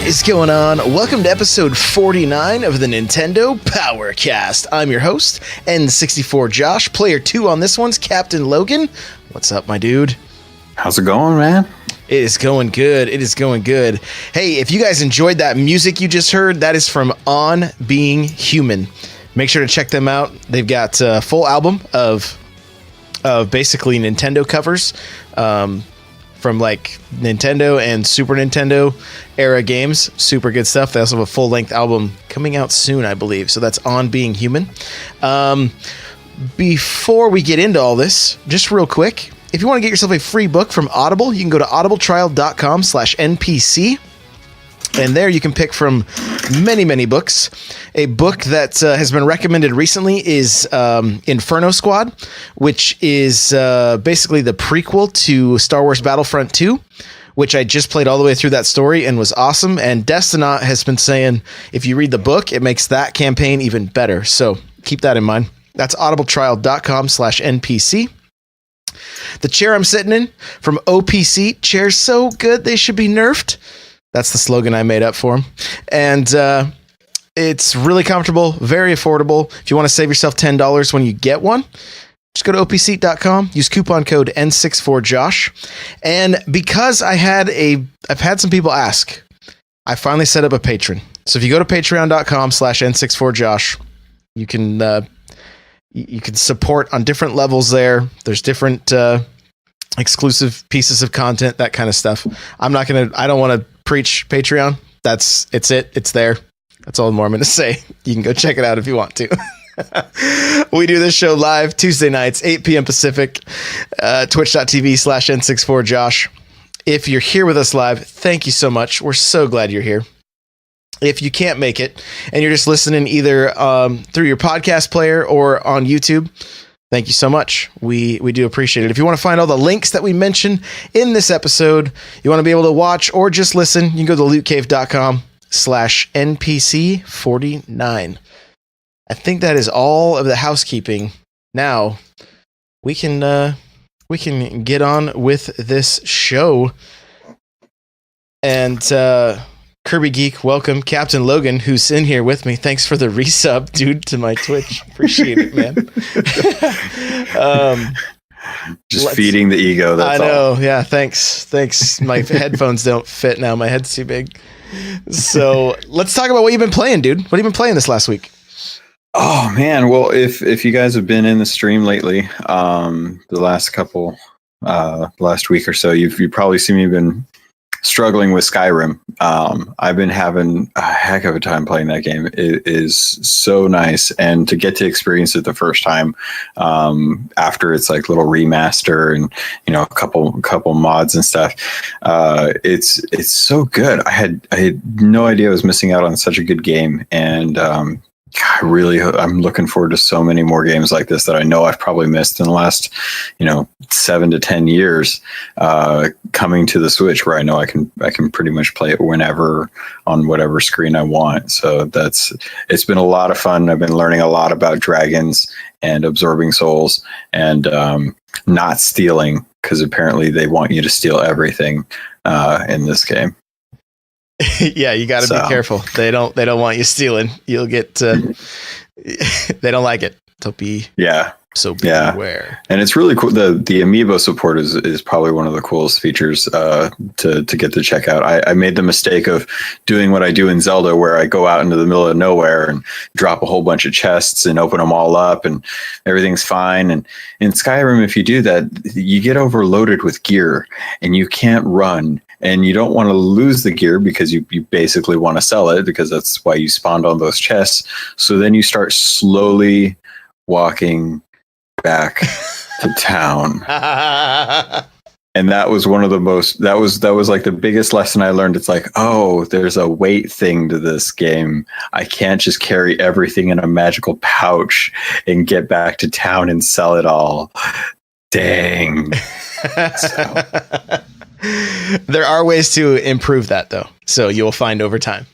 is going on? Welcome to episode 49 of the Nintendo Powercast. I'm your host, N64 Josh. Player 2 on this one's Captain Logan. What's up, my dude? How's it going, man? It is going good. It is going good. Hey, if you guys enjoyed that music you just heard, that is from On Being Human. Make sure to check them out. They've got a full album of basically Nintendo covers from like Nintendo and Super Nintendo era games. Super good stuff. They also have a full-length album coming out soon, I believe. So that's On Being Human. Before we get into all this, just real quick, if you want to get yourself a free book from Audible, you can go to audibletrial.com/NPC. And there you can pick from many, many books. A book that has been recommended recently is Inferno Squad, which is basically the prequel to Star Wars Battlefront 2, which I just played all the way through that story and was awesome. And Destinaut has been saying, if you read the book, it makes that campaign even better. So keep that in mind. That's audibletrial.com/NPC. The chair I'm sitting in from OPC, chair's so good they should be nerfed. That's the slogan I made up for him. And it's really comfortable, very affordable. If you want to save yourself $10 when you get one, just go to opseat.com, use coupon code N64Josh. And because I've had some people ask, I finally set up a Patreon. So if you go to patreon.com/N64Josh, you can support on different levels there. There's different exclusive pieces of content, that kind of stuff. I don't want to preach Patreon. It's there. That's all more I'm going to say. You can go check it out if you want to. We do this show live Tuesday nights, 8 p.m. Pacific, twitch.tv/N64Josh. If you're here with us live, thank you so much. We're so glad you're here. If you can't make it and you're just listening either through your podcast player or on YouTube, thank you so much. We do appreciate it. If you want to find all the links that we mentioned in this episode, you want to be able to watch or just listen, you can go to lootcave.com/NPC49. I think that is all of the housekeeping. Now we can get on with this show. And Kirby Geek, welcome. Captain Logan, who's in here with me. Thanks for the resub, dude, to my Twitch. Appreciate it, man. Just feeding the ego. That's I know. all. Yeah. Thanks. My headphones don't fit now. My head's too big. So let's talk about what you've been playing, dude. What have you been playing this last week? Oh man. Well, if you guys have been in the stream lately, the last week or so, you've probably seen me been struggling with Skyrim. I've been having a heck of a time playing that game. It is so nice, and to get to experience it the first time after it's like little remaster and a couple mods and stuff, it's so good. I had no idea I was missing out on such a good game, and I'm looking forward to so many more games like this that I know I've probably missed in the last 7 to 10 years coming to the Switch, where I know I can pretty much play it whenever on whatever screen I want. So it's been a lot of fun. I've been learning a lot about dragons and absorbing souls and not stealing, because apparently they want you to steal everything in this game. Yeah, you got to be careful. They don't want you stealing. You'll get they don't like it. So be beware. And it's really cool. The amiibo support is probably one of the coolest features to get to check out. I made the mistake of doing what I do in Zelda, where I go out into the middle of nowhere and drop a whole bunch of chests and open them all up and everything's fine. And in Skyrim, if you do that, you get overloaded with gear and you can't run. And you don't want to lose the gear because you basically want to sell it, because that's why you spawned on those chests. So then you start slowly walking back to town. And that was one of the most, that was like the biggest lesson I learned. It's like, oh, there's a weight thing to this game. I can't just carry everything in a magical pouch and get back to town and sell it all. Dang. So. There are ways to improve that, though, so you'll find over time.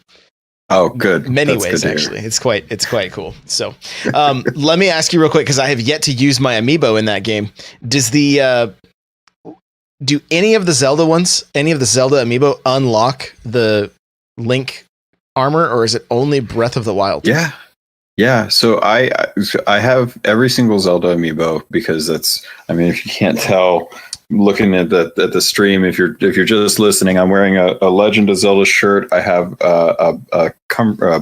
Oh, good. Many ways, actually. It's quite cool. So, let me ask you real quick, because I have yet to use my amiibo in that game. Does do any of the Zelda amiibo unlock the Link armor, or is it only Breath of the Wild? Yeah, so I have every single Zelda amiibo because that's, I mean, if you can't tell looking at the stream, if you're just listening, I'm wearing a Legend of Zelda shirt. I have a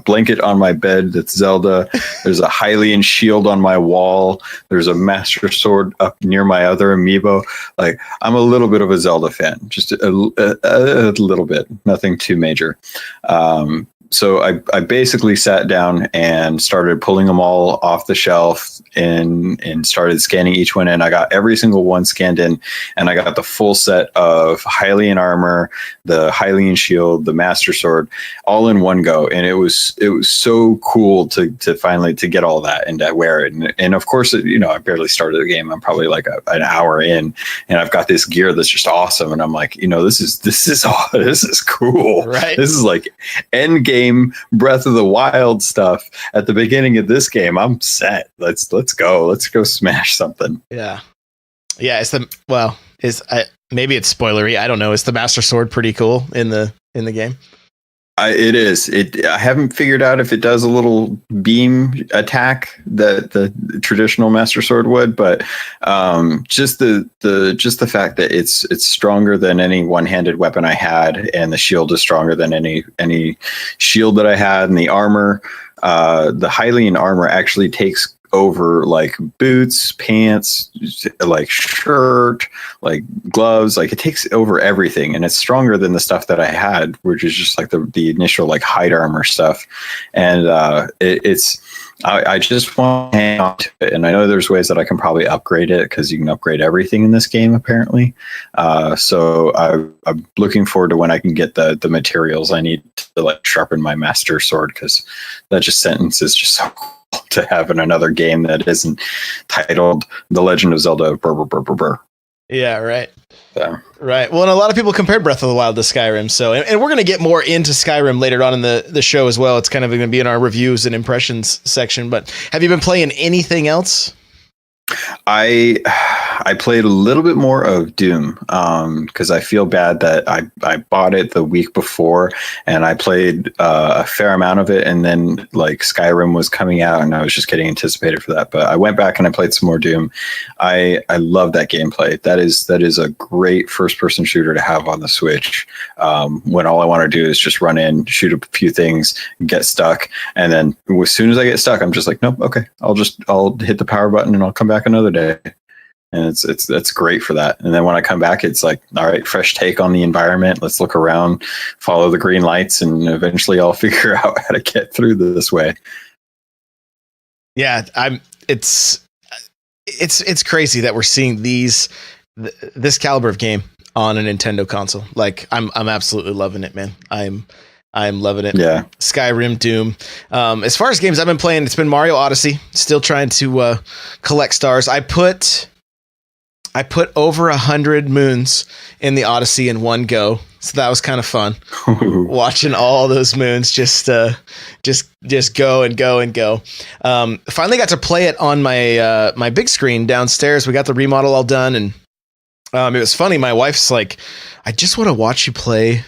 blanket on my bed that's Zelda. There's a Hylian shield on my wall. There's a Master Sword up near my other amiibo. Like, I'm a little bit of a Zelda fan, just a little bit, nothing too major. So I basically sat down and started pulling them all off the shelf and started scanning each one in. I got every single one scanned in, and I got the full set of Hylian armor, the Hylian shield, the Master Sword, all in one go. And it was so cool to finally to get all that and to wear it. And of course, I barely started the game. I'm probably like an hour in, and I've got this gear that's just awesome. And I'm like, this is cool. Right. This is like end game Breath of the Wild stuff at the beginning of this game. I'm set. Let's go smash something. Yeah. Maybe it's spoilery, I don't know. Is the Master Sword pretty cool in the game? It is. I haven't figured out if it does a little beam attack that the traditional Master Sword would, but just the fact that it's stronger than any one-handed weapon I had, and the shield is stronger than any shield that I had, and the armor, the Hylian armor actually takes over like boots, pants, like shirt, like gloves, like it takes over everything, and it's stronger than the stuff that I had, which is just like the initial like hide armor stuff. And I just want to hang on to it, and I know there's ways that I can probably upgrade it, because you can upgrade everything in this game apparently. So I'm looking forward to when I can get the materials I need to like sharpen my Master Sword, because that sentence is just so cool to have in another game that isn't titled The Legend of Zelda Burr, burr, burr, burr, burr. Yeah, right. So. Right. Well, and a lot of people compare Breath of the Wild to Skyrim. So, and we're going to get more into Skyrim later on in the show as well. It's kind of going to be in our reviews and impressions section. But have you been playing anything else? I played a little bit more of Doom because I feel bad that I bought it the week before, and I played a fair amount of it, and then like Skyrim was coming out, and I was just getting anticipated for that. But I went back and I played some more Doom. I love that gameplay. That is a great first person shooter to have on the Switch. When all I want to do is just run in, shoot a few things, get stuck, and then as soon as I get stuck, I'm just like, nope, okay, I'll hit the power button and I'll come back another day. And it's great for that. And then when I come back, it's like, all right, fresh take on the environment. Let's look around, follow the green lights, and eventually I'll figure out how to get through this way. Yeah, it's crazy that we're seeing this caliber of game on a Nintendo console. Like I'm absolutely loving it, man. I'm loving it. Yeah. Skyrim, Doom. As far as games I've been playing, it's been Mario Odyssey. Still trying to collect stars. I put over 100 moons in the Odyssey in one go, so that was kind of fun. Watching all those moons just go and go and go. Finally got to play it on my my big screen downstairs. We got the remodel all done, and it was funny. My wife's like, "I just want to watch you play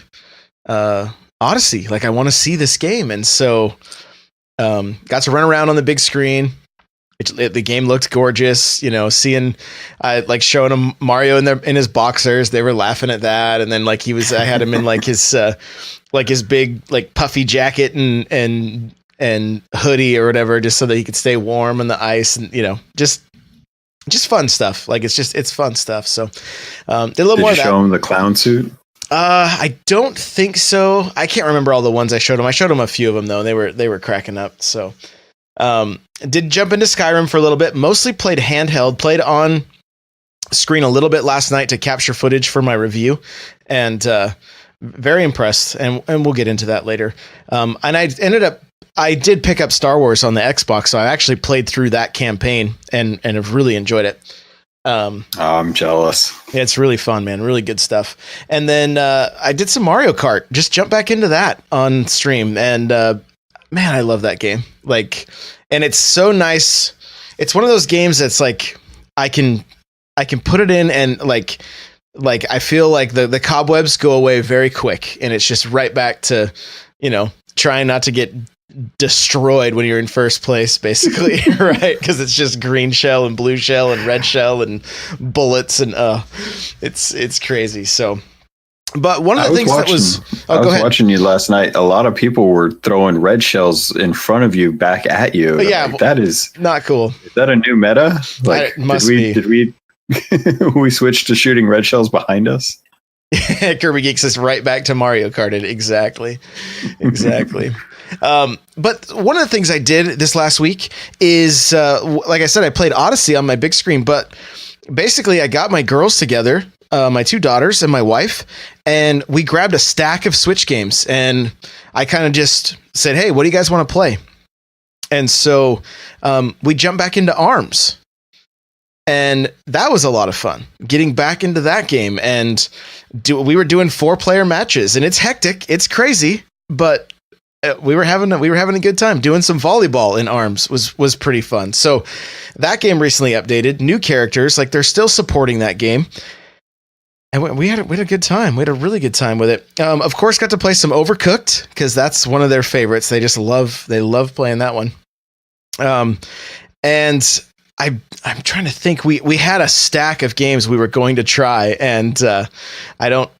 Odyssey. Like, I want to see this game." And so got to run around on the big screen. The game looked gorgeous, seeing, showing him Mario in his boxers. They were laughing at that. And then I had him in his big, puffy jacket and hoodie or whatever, just so that he could stay warm on the ice, and, just fun stuff. It's fun stuff. So, did a little more of that. Did you show him the clown suit? I don't think so. I can't remember all the ones I showed him. I showed him a few of them though. They were cracking up. So, did jump into Skyrim for a little bit, mostly played handheld, played on screen a little bit last night to capture footage for my review, and very impressed, and we'll get into that later. And I did pick up Star Wars on the Xbox, so I actually played through that campaign and have really enjoyed it. I'm jealous. It's really fun, man. Really good stuff. And then I did some Mario Kart, just jumped back into that on stream, and man, I love that game. And it's so nice. It's one of those games that's like I can put it in, and like I feel like the cobwebs go away very quick, and it's just right back to trying not to get destroyed when you're in first place, basically, right? Because it's just green shell and blue shell and red shell and bullets, and it's crazy. So, but one of the things I was watching you last night. A lot of people were throwing red shells in front of you, back at you. But yeah, that is not cool. Is that a new meta? Like, it must be. Did we we switched to shooting red shells behind us? Kirby Geeks is right back to Mario Kart. Exactly. But one of the things I did this last week is, like I said, I played Odyssey on my big screen, but basically I got my girls together, my 2 daughters and my wife, and we grabbed a stack of Switch games, and I kind of just said, hey, what do you guys want to play? And so we jumped back into ARMS. And that was a lot of fun, getting back into that game. And we were doing 4-player matches, and it's hectic, it's crazy, but we were having a good time. Doing some volleyball in ARMS was pretty fun. So that game recently updated, new characters, like they're still supporting that game. And we had a good time. We had a really good time with it. Of course, got to play some Overcooked, because that's one of their favorites. They love playing that one. And I'm trying to think. We had a stack of games we were going to try, and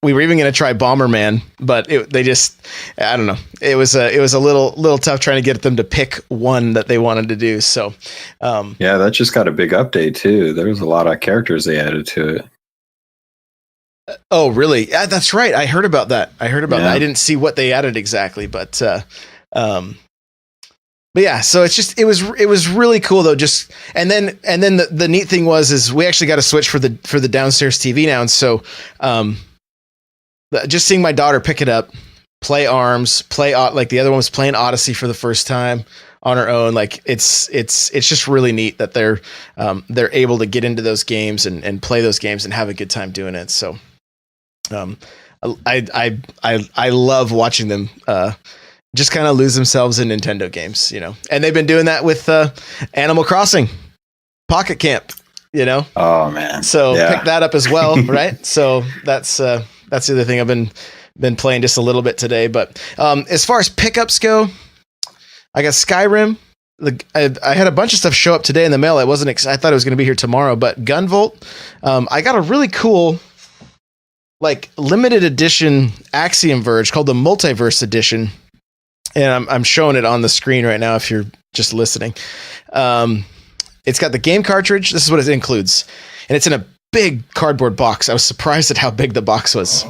we were even going to try Bomberman, but I don't know. It was a little tough trying to get them to pick one that they wanted to do. So yeah, that just got a big update too. There was a lot of characters they added to it. Oh, really? Yeah, that's right. I heard about that. that. I didn't see what they added exactly, but yeah, so it was really cool though. And then the neat thing is we actually got a Switch for the downstairs TV now, and so just seeing my daughter pick it up, play ARMS, like the other one was playing Odyssey for the first time on her own. Like it's just really neat that they're able to get into those games and play those games and have a good time doing it. So I love watching them just kind of lose themselves in Nintendo games, and they've been doing that with Animal Crossing Pocket Camp, Oh man. So pick that up as well. Right. So that's the other thing I've been playing just a little bit today, but as far as pickups go, I got Skyrim. I had a bunch of stuff show up today in the mail. I thought it was going to be here tomorrow, but Gunvolt, I got a really cool, like, limited edition Axiom Verge called the Multiverse Edition. And I'm showing it on the screen right now if you're just listening. It's got the game cartridge. This is what it includes. And it's in a big cardboard box. I was surprised at how big the box was.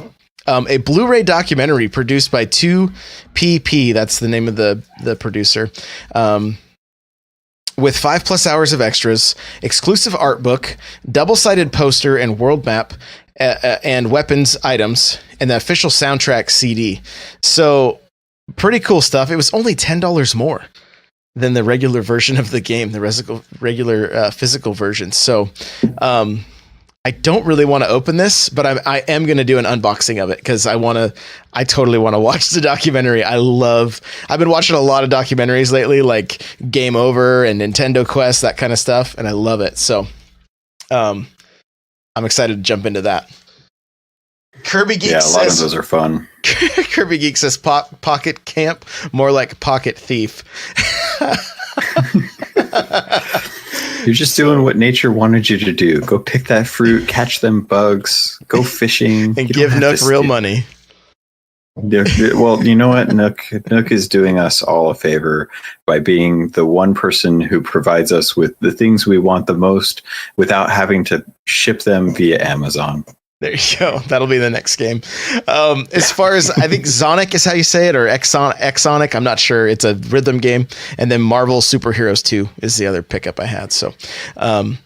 A Blu-ray documentary produced by 2PP. That's the name of the producer. With 5+ hours of extras, exclusive art book, double-sided poster and world map, and weapons items, and the official soundtrack CD. So pretty cool stuff. It was only $10 more than the regular version of the game, the regular physical version. So I don't really want to open this, but I am going to do an unboxing of it because I totally want to watch the documentary. I've been watching a lot of documentaries lately, like Game Over and Nintendo Quest, that kind of stuff, and I love it. So I'm excited to jump into that. Kirby Geek says, a lot of those are fun. Kirby Geek says Pocket Camp, more like Pocket Thief. You're just doing what nature wanted you to do. Go pick that fruit, catch them bugs, go fishing. And give Nook real money. Well, you know what? Nook is doing us all a favor by being the one person who provides us with the things we want the most without having to ship them via Amazon. There you go. That'll be the next game. As far as, I think Sonic is how you say it, or Exonic, I'm not sure. It's a rhythm game. And then Marvel Super Heroes 2 is the other pickup I had. So I'm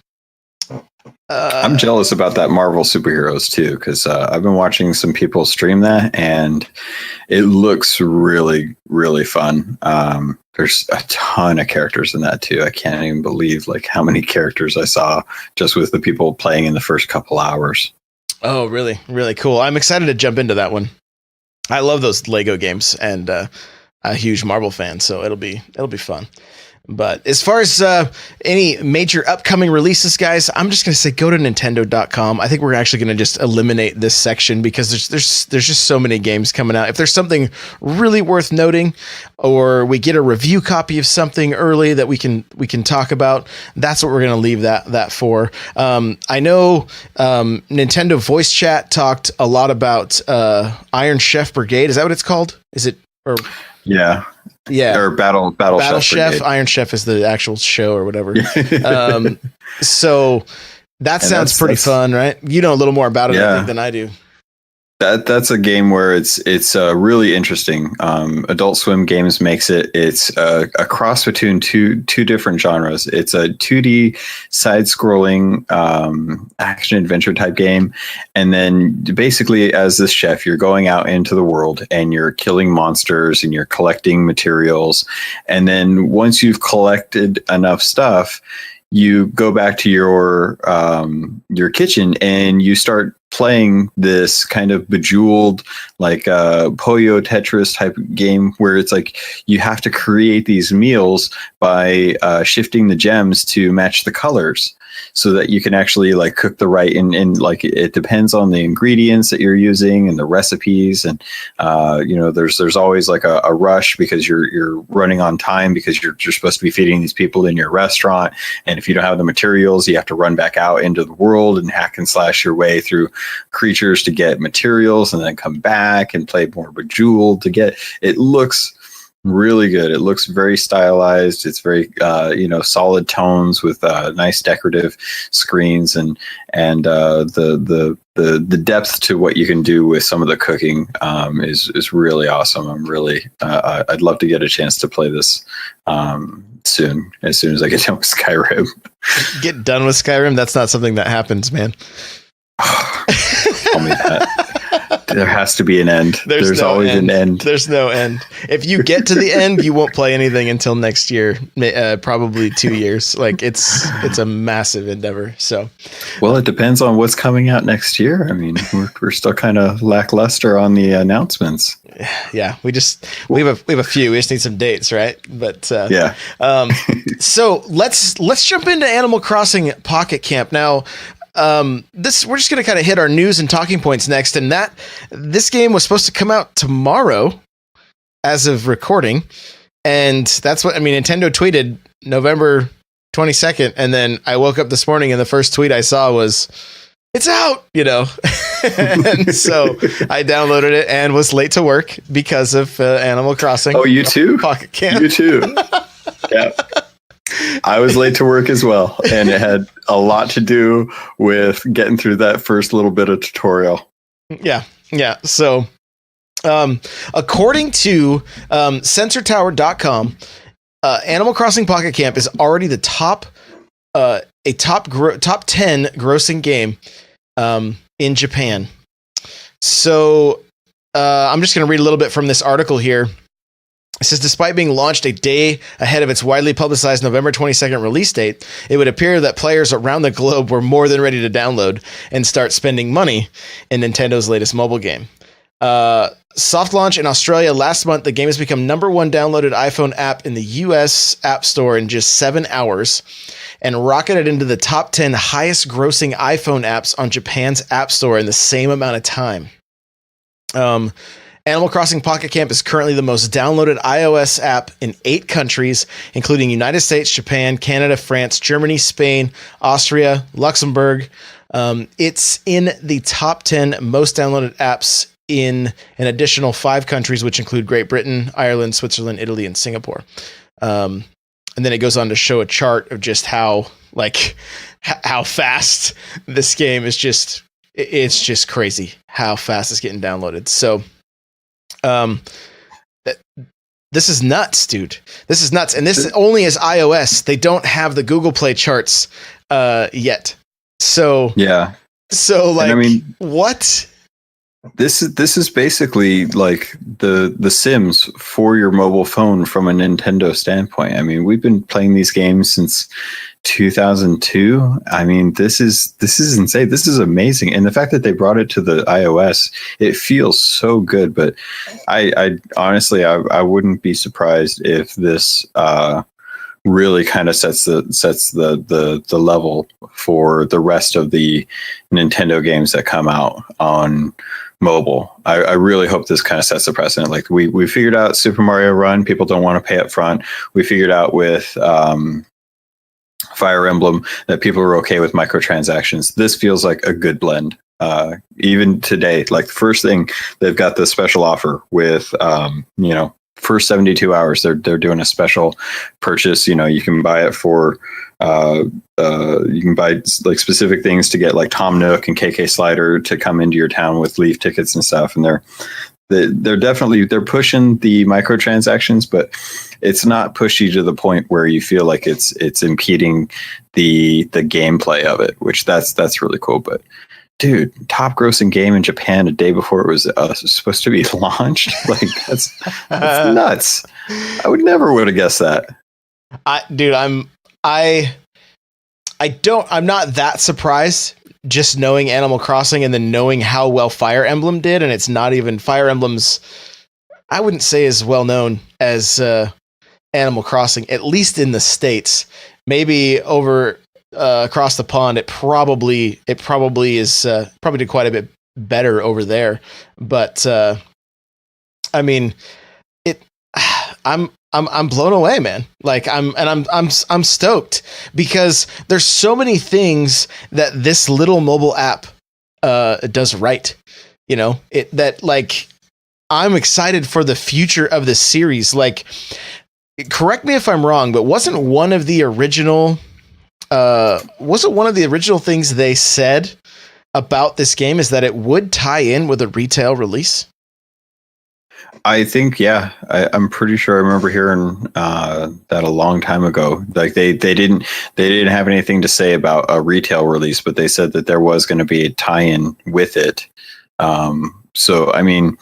jealous about that Marvel Superheroes too, because I've been watching some people stream that, and it looks really, really fun. There's a ton of characters in that too. I can't even believe like how many characters I saw just with the people playing in the first couple hours. Oh, really, really cool. I'm excited to jump into that one. I love those Lego games, and a huge Marvel fan, so it'll be fun. But as far as any major upcoming releases, guys, I'm just going to say go to Nintendo.com. I think we're actually going to just eliminate this section because there's just so many games coming out. If there's something really worth noting, or we get a review copy of something early that we can talk about, that's what we're going to leave that for. I know Nintendo Voice Chat talked a lot about Iron Chef Brigade. Is that what it's called? Is it? Or yeah. Or Battle Chef. Iron Chef is the actual show or whatever. So that sounds pretty fun, right? You know a little more about it, I think, than I do. That's a game where it's really interesting. Adult Swim Games makes it. It's a cross between two different genres. It's a 2D side-scrolling action adventure type game, and then basically as this chef, you're going out into the world and you're killing monsters and you're collecting materials, and then once you've collected enough stuff, you go back to your kitchen and you start playing this kind of bejeweled, like Puyo Tetris type game where it's like you have to create these meals by shifting the gems to match the colors, so that you can actually like cook the right and like it depends on the ingredients that you're using and the recipes, and there's always like a rush because you're running on time because you're supposed to be feeding these people in your restaurant, and if you don't have the materials, you have to run back out into the world and hack and slash your way through creatures to get materials, and then come back and play more Bejeweled to get. It looks really good. It looks very stylized. It's very solid tones with nice decorative screens, and the depth to what you can do with some of the cooking is really awesome. I'm really I'd love to get a chance to play this soon as I get done with Skyrim. Get done with Skyrim? That's not something that happens, man. Tell me that. There has to be an end. There's no always an end. There's no end. If you get to the end, you won't play anything until next year, probably 2 years. Like it's a massive endeavor. So, well, it depends on what's coming out next year. I mean, we're still kind of lackluster on the announcements. Yeah, we have a few. We just need some dates, right? But yeah. So let's jump into Animal Crossing Pocket Camp now. We're just going to kind of hit our news and talking points next, and this game was supposed to come out tomorrow as of recording, and that's what Nintendo tweeted November 22nd, and then I woke up this morning and the first tweet I saw was, "It's out," and so I downloaded it and was late to work because of Animal Crossing. Oh, you too? Pocket Camp. You too. Yeah. I was late to work as well, and it had a lot to do with getting through that first little bit of tutorial. Yeah. So, according to SensorTower.com, Animal Crossing Pocket Camp is already the top 10 grossing game in Japan. So, I'm just going to read a little bit from this article here. It says, despite being launched a day ahead of its widely publicized November 22nd release date, it would appear that players around the globe were more than ready to download and start spending money in Nintendo's latest mobile game. Soft launch in Australia last month, the game has become #1 downloaded iPhone app in the US App Store in just 7 hours and rocketed into the top 10 highest grossing iPhone apps on Japan's App Store in the same amount of time. Animal Crossing Pocket Camp is currently the most downloaded iOS app in 8 countries, including United States, Japan, Canada, France, Germany, Spain, Austria, Luxembourg. It's in the top 10 most downloaded apps in an additional 5 countries, which include Great Britain, Ireland, Switzerland, Italy, and Singapore. And then it goes on to show a chart of just how fast this game is it's just crazy how fast it's getting downloaded. So, this is nuts, dude. This is nuts. And this only is iOS. They don't have the Google Play charts yet. So yeah. So what? This is basically like the Sims for your mobile phone from a Nintendo standpoint. I mean, we've been playing these games since 2002. I mean, this is insane. This is amazing. And the fact that they brought it to the iOS, it feels so good. But I honestly, I wouldn't be surprised if this really kind of sets the level for the rest of the Nintendo games that come out on mobile. I really hope this kind of sets the precedent. Like we figured out Super Mario Run, people don't want to pay up front. We figured out with Fire Emblem that people are okay with microtransactions. This feels like a good blend. Even today, like the first thing, they've got the special offer with first 72 hours they're doing a special purchase. You can buy it for you can buy like specific things to get like Tom Nook and KK Slider to come into your town with leaf tickets and stuff, and they're definitely pushing the microtransactions, but it's not pushy to the point where you feel like it's impeding the gameplay of it, which that's really cool. But dude, top grossing game in Japan a day before it was supposed to be launched. Like that's nuts. I would have guessed that. I'm not that surprised, just knowing Animal Crossing and then knowing how well Fire Emblem did. And it's not even Fire Emblem's, I wouldn't say as well known as Animal Crossing, at least in the States. Maybe over across the pond, it probably is probably did quite a bit better over there. But I mean, I'm blown away, man. Like I'm stoked because there's so many things that this little mobile app does right. I'm excited for the future of the series. Like, correct me if I'm wrong, but wasn't one of the original things they said about this game is that it would tie in with a retail release? I think, yeah, I'm pretty sure I remember hearing that a long time ago. Like they didn't have anything to say about a retail release, but they said that there was going to be a tie-in with it. So I mean,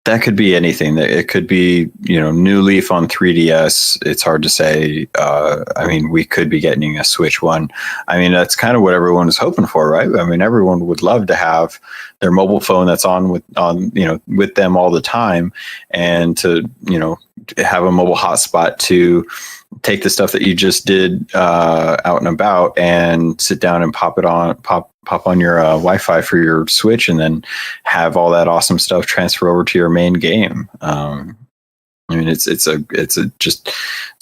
that could be anything. It could be, New Leaf on 3DS. It's hard to say. I mean, we could be getting a Switch one. I mean, that's kind of what everyone is hoping for, right? I mean, everyone would love to have their mobile phone that's on with them all the time, and to have a mobile hotspot to take the stuff that you just did out and about and sit down and pop on your Wi-Fi for your Switch, and then have all that awesome stuff transfer over to your main game. I mean, it's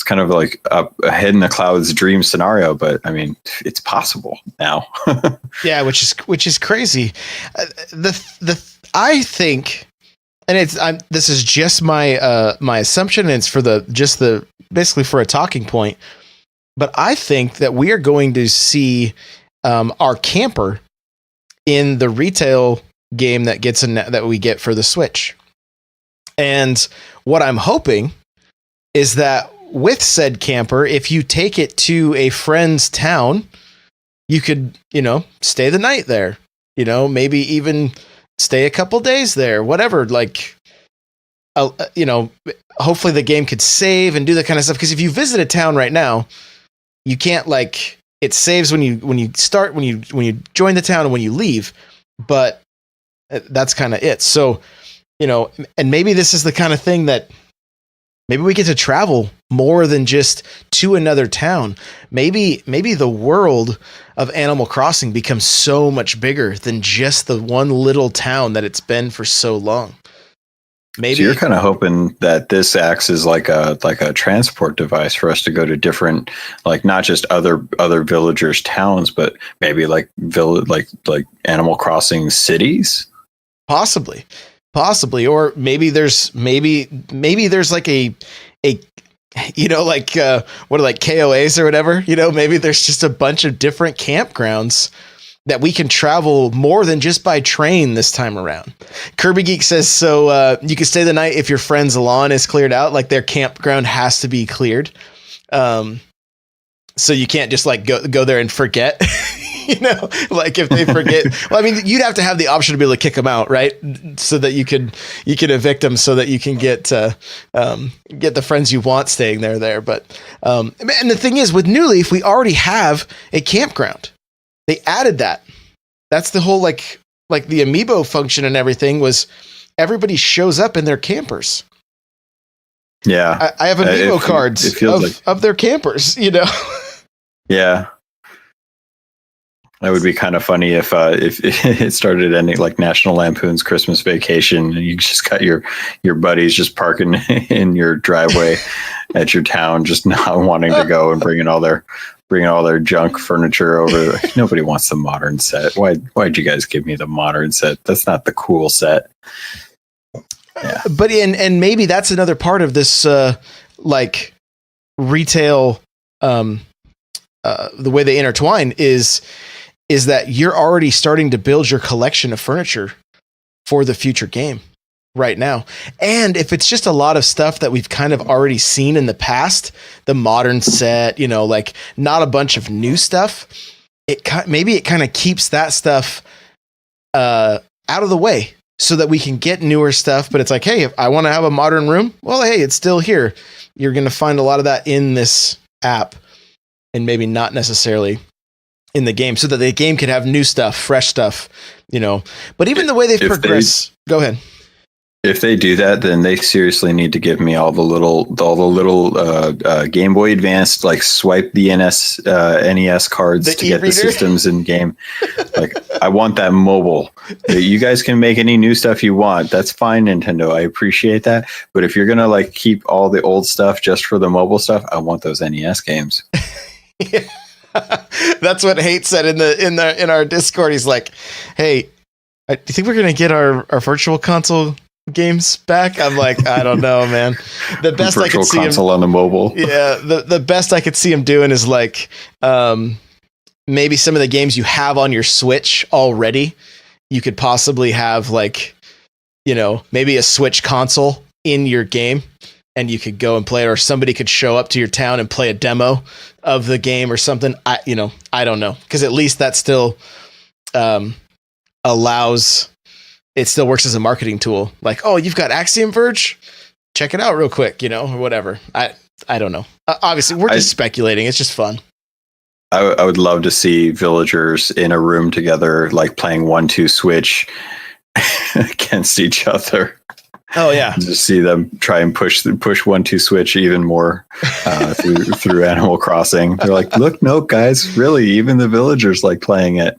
kind of like a head in the clouds dream scenario, but I mean, it's possible now. Yeah, which is crazy. I think, and this is just my my assumption, and it's for basically for a talking point. But I think that we are going to see our camper in the retail game that we get for the Switch. And what I'm hoping is that with said camper, if you take it to a friend's town, you could, stay the night there, maybe even stay a couple days there, whatever. Like, hopefully the game could save and do that kind of stuff. Because if you visit a town right now, you can't, like, it saves when you start, when you join the town and when you leave, but that's kind of it. So, and maybe this is the kind of thing that maybe we get to travel more than just to another town. Maybe the world of Animal Crossing becomes so much bigger than just the one little town that it's been for so long. Maybe. So you're kind of hoping that this acts as like a transport device for us to go to different, like, not just other villagers' towns, but maybe like Animal Crossing cities. Possibly, or maybe there's like a what are like KOAs or whatever. Maybe there's just a bunch of different campgrounds that we can travel more than just by train this time around. Kirby Geek says, so you can stay the night if your friend's lawn is cleared out, like their campground has to be cleared. So you can't just like go there and forget, like if they forget. Well, I mean, you'd have to have the option to be able to kick them out, right? So that you could evict them so that you can get the friends you want staying there. But, and the thing is with New Leaf, we already have a campground. They added that. That's the whole like the amiibo function and everything was everybody shows up in their campers. Yeah. I have amiibo cards of their campers, you know? Yeah. That would be kind of funny if it started ending like National Lampoon's Christmas Vacation, and you just got your buddies just parking in your driveway at your town, just not wanting to go and bringing all their junk furniture over. Like, nobody wants the modern set. Why'd you guys give me the modern set? That's not the cool set. Yeah. But and maybe that's another part of this like retail the way they intertwine is that you're already starting to build your collection of furniture for the future game right now. And if it's just a lot of stuff that we've kind of already seen in the past, the modern set, you know, like not a bunch of new stuff, maybe it kind of keeps that stuff out of the way so that we can get newer stuff. But it's like, hey, if I want to have a modern room, well, hey, it's still here. You're going to find a lot of that in this app and maybe not necessarily in the game, so that the game can have new stuff, fresh stuff, you know. But even the way they've progressed, go ahead. If they do that, then they seriously need to give me all the little Game Boy Advanced, like swipe the NES cards to get the systems in game. Like, I want that mobile. You guys can make any new stuff you want. That's fine, Nintendo. I appreciate that. But if you're gonna like keep all the old stuff just for the mobile stuff, I want those NES games. Yeah. That's what Hate said in our Discord. He's like, "Hey, do you think we're gonna get our virtual console games back?" I'm like, I don't know, man. The best virtual I could see console on the mobile. Yeah, the best I could see him doing is like, maybe some of the games you have on your Switch already, you could possibly have like, you know, maybe a Switch console in your game. And you could go and play it, or somebody could show up to your town and play a demo of the game or something. I don't know, because at least that still allows. It still works as a marketing tool. Like, oh, you've got Axiom Verge, check it out real quick, you know, or whatever. I don't know. Obviously, we're just speculating. It's just fun. I would love to see villagers in a room together, like playing 1-2 Switch against each other. Oh yeah, just see them try and push 1-2 Switch even more through Animal Crossing. They're like, look, no, guys, really, even the villagers like playing it.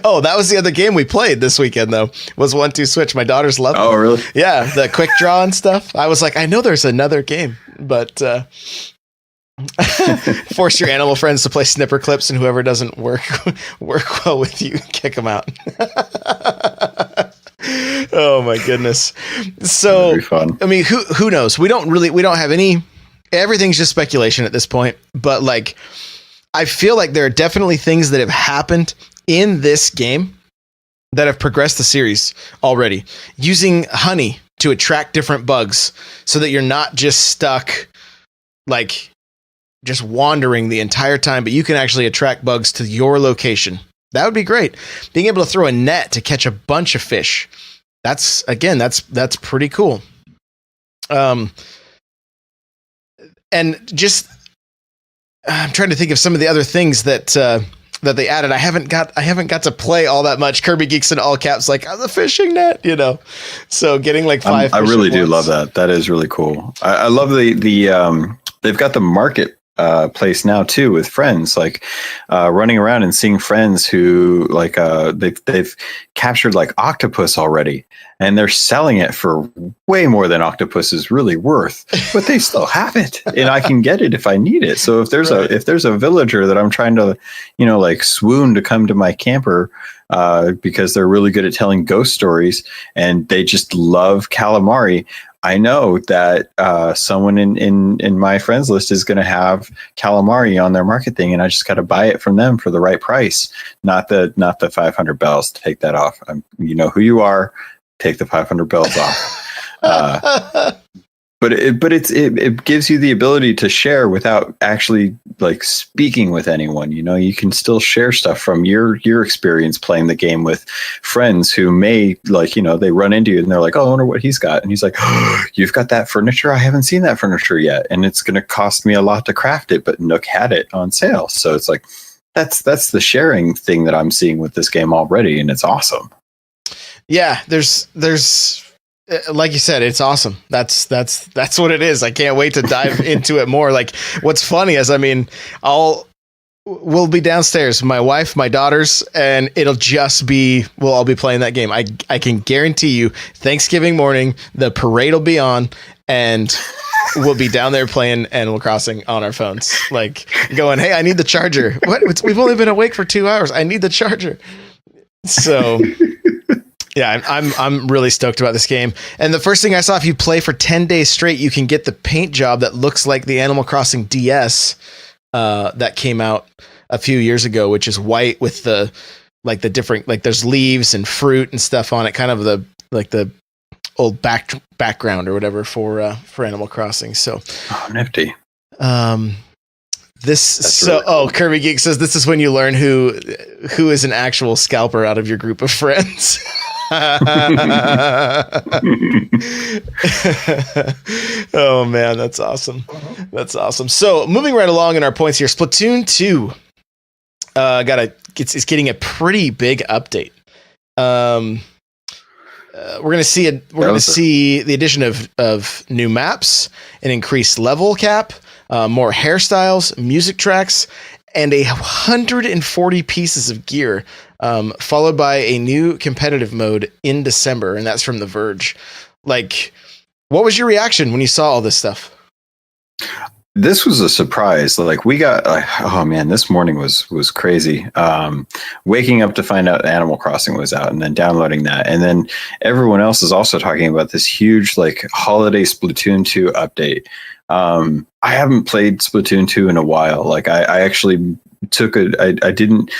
Oh, that was the other game we played this weekend, though. Was 1-2 Switch. My daughters loved it. Oh, really? Yeah, the quick draw and stuff. I was like, I know there's another game, but force your animal friends to play snipper clips, and whoever doesn't work well with you, kick them out. Oh my goodness. So fun. I mean, who knows? We don't have any, everything's just speculation at this point, but like, I feel like there are definitely things that have happened in this game that have progressed the series already, using honey to attract different bugs so that you're not just stuck like just wandering the entire time, but you can actually attract bugs to your location. That would be great. Being able to throw a net to catch a bunch of fish. That's pretty cool. And just, I'm trying to think of some of the other things that they added. I haven't got to play all that much. Kirby Geeks in all caps, like the fishing net, you know. So getting like 5. I really do love that. That is really cool. I love the they've got the market place now too, with friends, like running around and seeing friends who like they've captured like octopus already, and they're selling it for way more than octopus is really worth, but they still have it, and I can get it if I need it. So if there's a villager that I'm trying to, you know, like swoon to come to my camper because they're really good at telling ghost stories and they just love calamari, I know that someone in my friends list is going to have calamari on their market thing, and I just got to buy it from them for the right price, not the 500 bells. Take that off. You know who you are. Take the 500 bells off. But it gives you the ability to share without actually like speaking with anyone. You know, you can still share stuff from your experience playing the game with friends who may, like, you know, they run into you and they're like, oh, I wonder what he's got. And he's like, oh, you've got that furniture? I haven't seen that furniture yet. And it's going to cost me a lot to craft it, but Nook had it on sale. So it's like, that's the sharing thing that I'm seeing with this game already. And it's awesome. Yeah, there's like you said, it's awesome. That's what it is. I can't wait to dive into it more. Like, what's funny is, I mean, we'll be downstairs, my wife, my daughters, and it'll just be, we'll all be playing that game. I can guarantee you Thanksgiving morning, the parade will be on and we'll be down there playing Animal Crossing on our phones, like going, hey, I need the charger. What? We've only been awake for 2 hours. I need the charger. So yeah, I'm really stoked about this game. And the first thing I saw, if you play for 10 days straight, you can get the paint job that looks like the Animal Crossing DS that came out a few years ago, which is white with the different, like there's leaves and fruit and stuff on it, kind of the old background or whatever for Animal Crossing. So nifty. Kirby Geek says this is when you learn who is an actual scalper out of your group of friends. Oh man, that's awesome. That's awesome. So moving right along in our points here, Splatoon 2 it's getting a pretty big update. We're gonna see the addition of new maps, an increased level cap, more hairstyles, music tracks, and 140 pieces of gear, followed by a new competitive mode in December, and that's from The Verge. Like, what was your reaction when you saw all this stuff? This was a surprise. Like, we got, oh man, this morning was crazy. Waking up to find out Animal Crossing was out, and then downloading that, and then everyone else is also talking about this huge like holiday Splatoon 2 update. I haven't played Splatoon 2 in a while. Like, I actually I didn't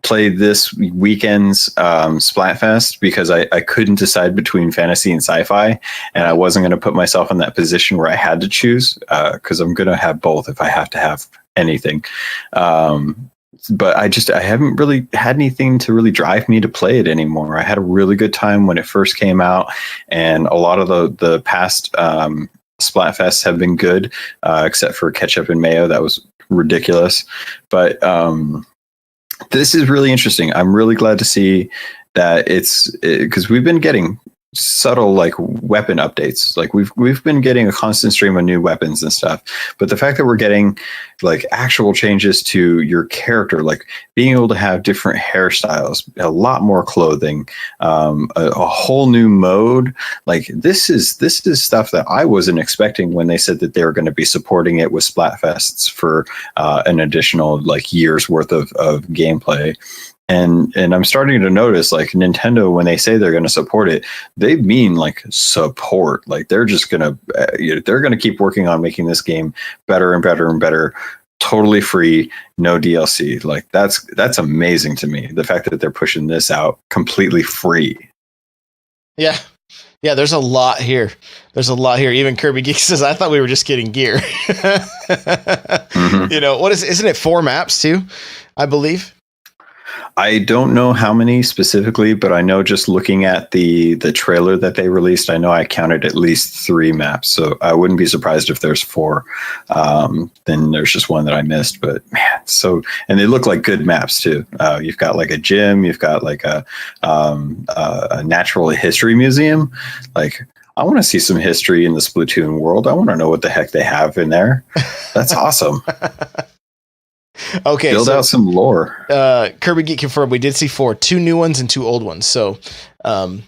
play this weekend's Splatfest because I couldn't decide between fantasy and sci-fi, and I wasn't going to put myself in that position where I had to choose, because I'm going to have both if I have to have anything. But I haven't really had anything to really drive me to play it anymore. I had a really good time when it first came out, and a lot of the past Splatfests have been good, except for ketchup and mayo. That was ridiculous. But this is really interesting. I'm really glad to see that because we've been getting subtle like weapon updates. Like we've been getting a constant stream of new weapons and stuff, but the fact that we're getting like actual changes to your character, like being able to have different hairstyles, a lot more clothing, a whole new mode, like this is stuff that I wasn't expecting when they said that they were going to be supporting it with Splatfests for an additional like year's worth of gameplay. And I'm starting to notice, like, Nintendo, when they say they're going to support it, they mean like support. Like they're just gonna they're gonna keep working on making this game better and better and better, totally free, no DLC. Like that's amazing to me. The fact that they're pushing this out completely free. Yeah. Yeah, there's a lot here. Even Kirby Geek says, I thought we were just getting gear. Mm-hmm. You know, isn't it 4 maps too, I believe? I don't know how many specifically, but I know just looking at the trailer that they released, I know I counted at least 3 maps. So I wouldn't be surprised if there's 4. Then there's just one that I missed. But man, and they look like good maps too. You've got like a gym, you've got like a natural history museum. Like, I want to see some history in the Splatoon world. I want to know what the heck they have in there. That's awesome. Okay, build out some lore. Kirby Geek confirmed we did see 4, 2 new ones and 2 old ones. So, I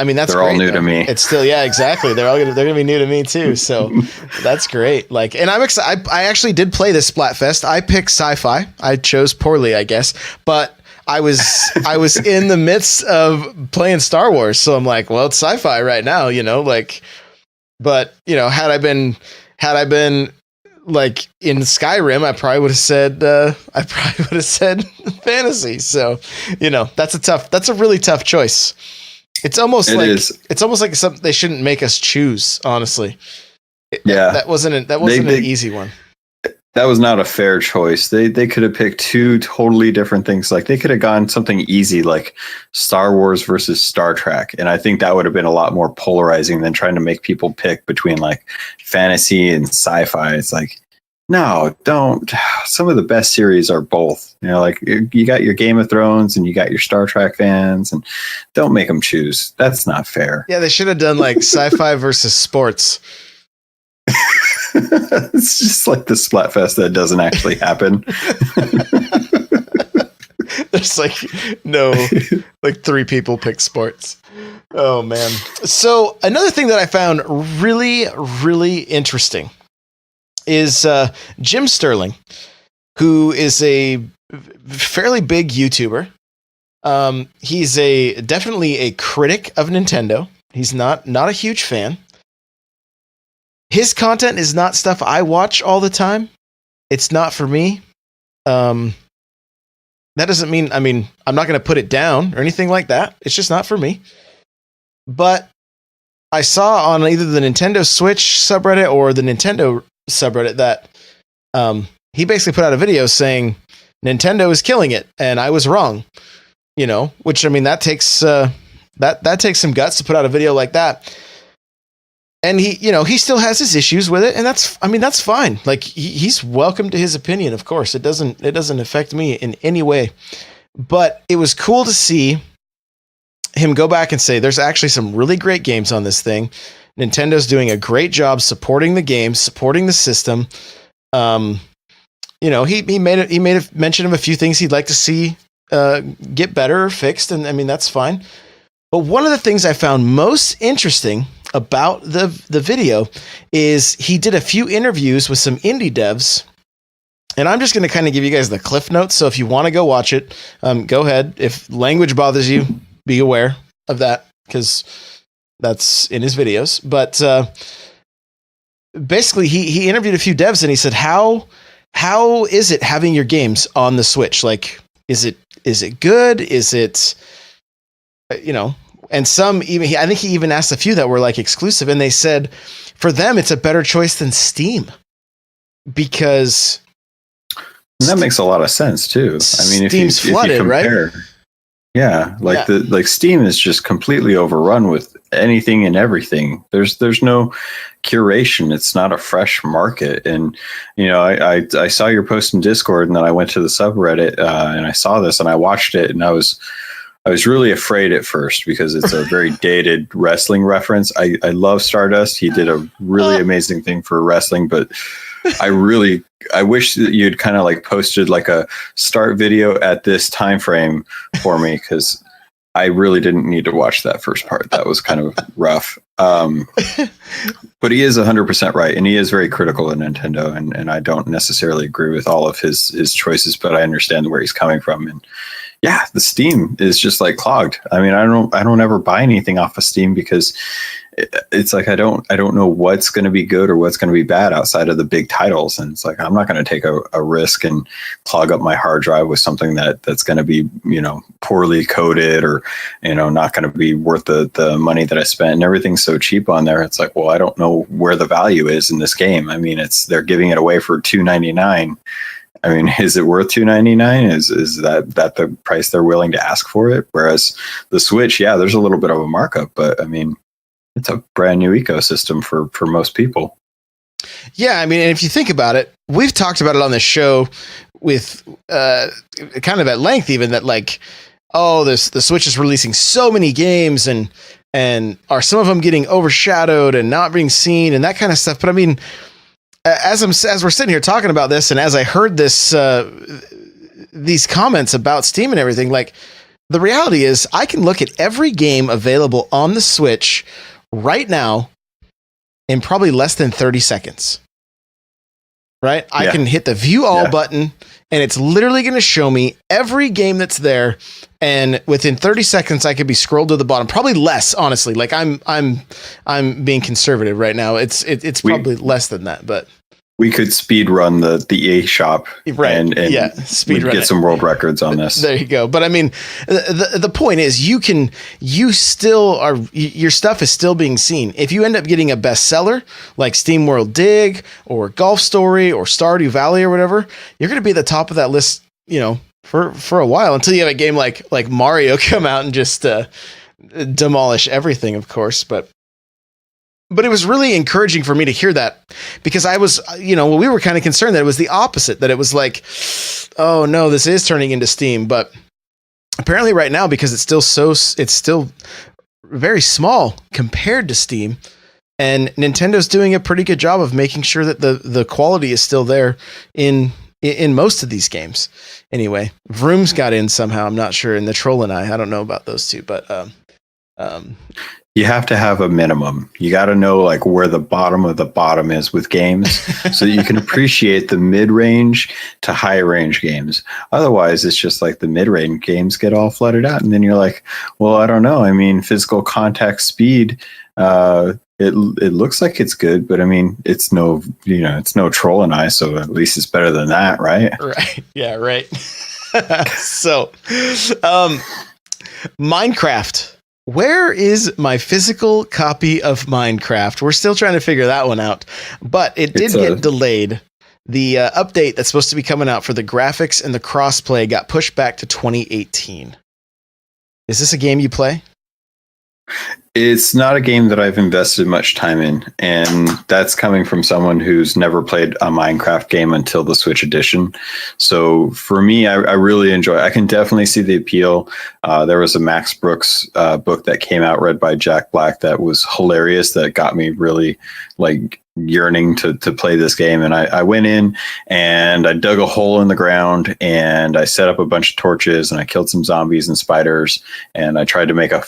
mean, they're all new to me. It's still, yeah, exactly. They're gonna be new to me too. So that's great. Like, and I'm excited. I actually did play this Splatfest. I picked sci-fi. I chose poorly, I guess, but I was in the midst of playing Star Wars. So I'm like, well, it's sci-fi right now, you know, like, but you know, had I been like in Skyrim, I probably would have said fantasy. So, you know, that's a really tough choice. It's almost like something they shouldn't make us choose, honestly. That wasn't an easy one. That was not a fair choice. They could have picked 2 totally different things. Like they could have gone something easy like Star Wars versus Star Trek. And I think that would have been a lot more polarizing than trying to make people pick between like fantasy and sci-fi. It's like, No, don't. Some of the best series are both. You know, like you got your Game of Thrones and you got your Star Trek fans, and don't make them choose. That's not fair. Yeah, they should have done like sci-fi versus sports. It's just like the Splatfest that doesn't actually happen. There's like like 3 people pick sports. Oh man. So another thing that I found really, really interesting is Jim Sterling, who is a fairly big YouTuber. He's definitely a critic of Nintendo. He's not a huge fan. His content is not stuff I watch all the time. It's not for me. That doesn't mean, I'm not going to put it down or anything like that. It's just not for me. But I saw on either the Nintendo Switch subreddit or the Nintendo subreddit that he basically put out a video saying Nintendo is killing it and I was wrong. You know, which that takes that takes some guts to put out a video like that. And he still has his issues with it, and that's fine. Like he's welcome to his opinion, of course. It doesn't affect me in any way. But it was cool to see him go back and say there's actually some really great games on this thing. Nintendo's doing a great job supporting the game, supporting the system. He made a mention of a few things he'd like to see get better or fixed, and that's fine. But one of the things I found most interesting about the video is he did a few interviews with some indie devs, and I'm just going to kind of give you guys the cliff notes. So if you want to go watch it, go ahead. If language bothers you, be aware of that because that's in his videos. But basically, he interviewed a few devs and he said, "How is it having your games on the Switch? Like, is it good? Is it And some even I think he even asked a few that were like exclusive, and they said for them it's a better choice than Steam because that makes a lot of sense too. Steam's flooded, if you compare, right? Yeah, like Steam is just completely overrun with anything and everything. There's no curation. It's not a fresh market. And I saw your post in Discord, and then I went to the subreddit and I saw this and I watched it, and I was really afraid at first because it's a very dated wrestling reference. I love Stardust. He did a really amazing thing for wrestling, but I wish that you'd kind of like posted like a start video at this time frame for me because I really didn't need to watch that first part. That was kind of rough. But he is 100% right, and he is very critical of Nintendo, and I don't necessarily agree with all of his choices, but I understand where he's coming from. And yeah, the Steam is just like clogged. I don't ever buy anything off of Steam because it's like I don't know what's going to be good or what's going to be bad outside of the big titles, and it's like I'm not going to take a risk and clog up my hard drive with something that's going to be poorly coded or not going to be worth the money that I spent. And everything's so cheap on there. It's like, well, I don't know where the value is in this game. They're giving it away for $2.99. Is it worth $2.99? Is that the price they're willing to ask for it? Whereas the Switch, yeah, there's a little bit of a markup, but it's a brand new ecosystem for most people. Yeah, and if you think about it, we've talked about it on the show with kind of at length, even that like, the Switch is releasing so many games and are some of them getting overshadowed and not being seen and that kind of stuff. But as we're sitting here talking about this, and as I heard these comments about Steam and everything, like the reality is I can look at every game available on the Switch right now in probably less than 30 seconds. Right? Yeah. I can hit the view all button and it's literally going to show me every game that's there. And within 30 seconds, I could be scrolled to the bottom, probably less, honestly. Like I'm being conservative right now. It's probably less than that, but we could speed run the EA shop, right? And speed run get some world records on this. There you go. But the point is, your stuff is still being seen. If you end up getting a bestseller like Steam World Dig or Golf Story or Stardew Valley or whatever, you're going to be at the top of that list, for a while until you have a game like Mario come out and just demolish everything, of course. But But it was really encouraging for me to hear that, because I was, we were kind of concerned that it was the opposite, that it was like, oh no, this is turning into Steam. But apparently right now, because it's still very small compared to Steam, and Nintendo's doing a pretty good job of making sure that the quality is still there in most of these games. Anyway, Vroom's got in somehow. I'm not sure. And the Troll and I don't know about those two, but you have to have a minimum. You got to know like where the bottom of the bottom is with games so that you can appreciate the mid-range to high-range games. Otherwise, it's just like the mid-range games get all flooded out. And then you're like, well, I don't know. I mean, physical contact speed, it looks like it's good, but I mean, it's no Troll and I, so at least it's better than that, right? Right. Yeah, right. So, Minecraft. Where is my physical copy of Minecraft? We're still trying to figure that one out, but it did get delayed. The update that's supposed to be coming out for the graphics and the crossplay got pushed back to 2018. Is this a game you play? It's not a game that I've invested much time in, and that's coming from someone who's never played a Minecraft game until the Switch edition. So for me, I really enjoy it. I can definitely see the appeal. There was a Max Brooks book that came out read by Jack Black that was hilarious, that got me really like yearning to play this game. And I went in and I dug a hole in the ground and I set up a bunch of torches and I killed some zombies and spiders, and I tried to make a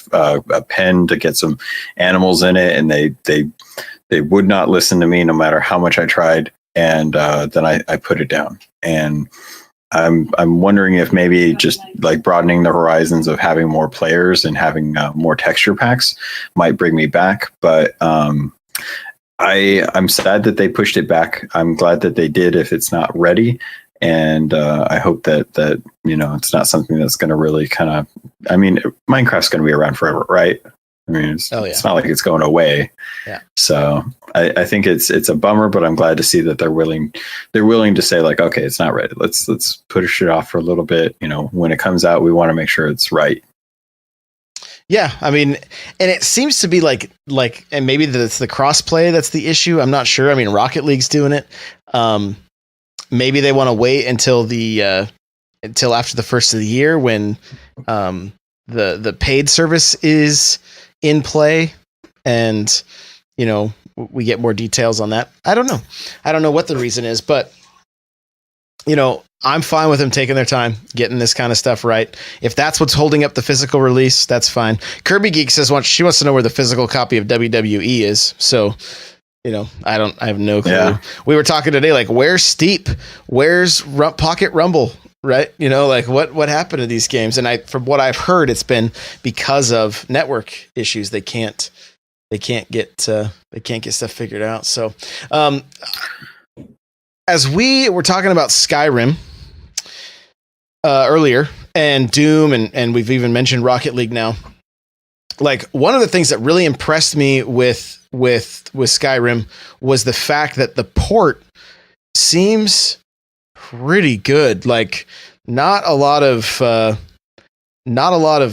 pen to get some animals in it, and they would not listen to me no matter how much I tried. And then I put it down, and I'm wondering if maybe just like broadening the horizons of having more players and having more texture packs might bring me back. But I'm sad that they pushed it back. I'm glad that they did if it's not ready. And I hope that it's not something that's going to really kind of, I mean, Minecraft's going to be around forever, right? I mean, it's not like it's going away. Yeah. So I think it's a bummer, but I'm glad to see that they're willing to say like, okay, it's not ready. Let's push it off for a little bit. When it comes out, we want to make sure it's right. Yeah, I mean, and it seems to be like, and maybe it's the crossplay that's the issue. I'm not sure. I mean, Rocket League's doing it. Maybe they want to wait until after the first of the year when the paid service is in play, and we get more details on that. I don't know what the reason is, but I'm fine with them taking their time getting this kind of stuff right. If that's what's holding up the physical release, that's fine. Kirby Geek says she wants to know where the physical copy of WWE is. So, I have no clue. Yeah. We were talking today, like, where's Steep? Where's Pocket Rumble? Right? Like what happened to these games? And from what I've heard, it's been because of network issues. They can't get stuff figured out. So, as we were talking about Skyrim earlier, and Doom, and we've even mentioned Rocket League now, like one of the things that really impressed me with Skyrim was the fact that the port seems pretty good. Like not a lot of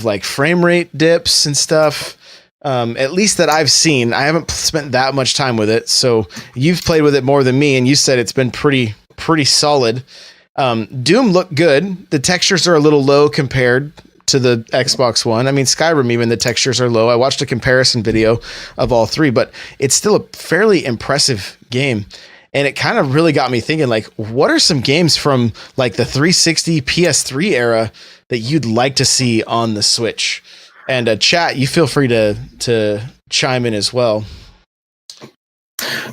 like frame rate dips and stuff. At least that I've seen. I haven't spent that much time with it, so you've played with it more than me, and you said it's been pretty solid. Doom looked good. The textures are a little low compared to the Xbox One. I mean, Skyrim, even the textures are low. I watched a comparison video of all three, but it's still a fairly impressive game. And it kind of really got me thinking, like, what are some games from like the 360 PS3 era that you'd like to see on the Switch? And chat, you feel free to chime in as well.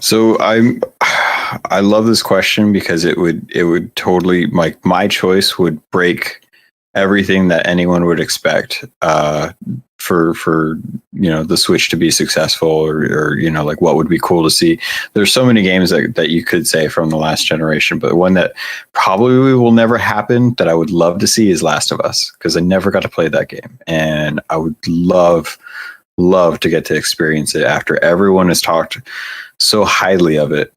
So I love this question because it would totally, like, my choice would break everything that anyone would expect for the Switch to be successful, or like what would be cool to see. There's so many games that you could say from the last generation, but one that probably will never happen that I would love to see is Last of Us, because I never got to play that game, and I would love to get to experience it after everyone has talked so highly of it.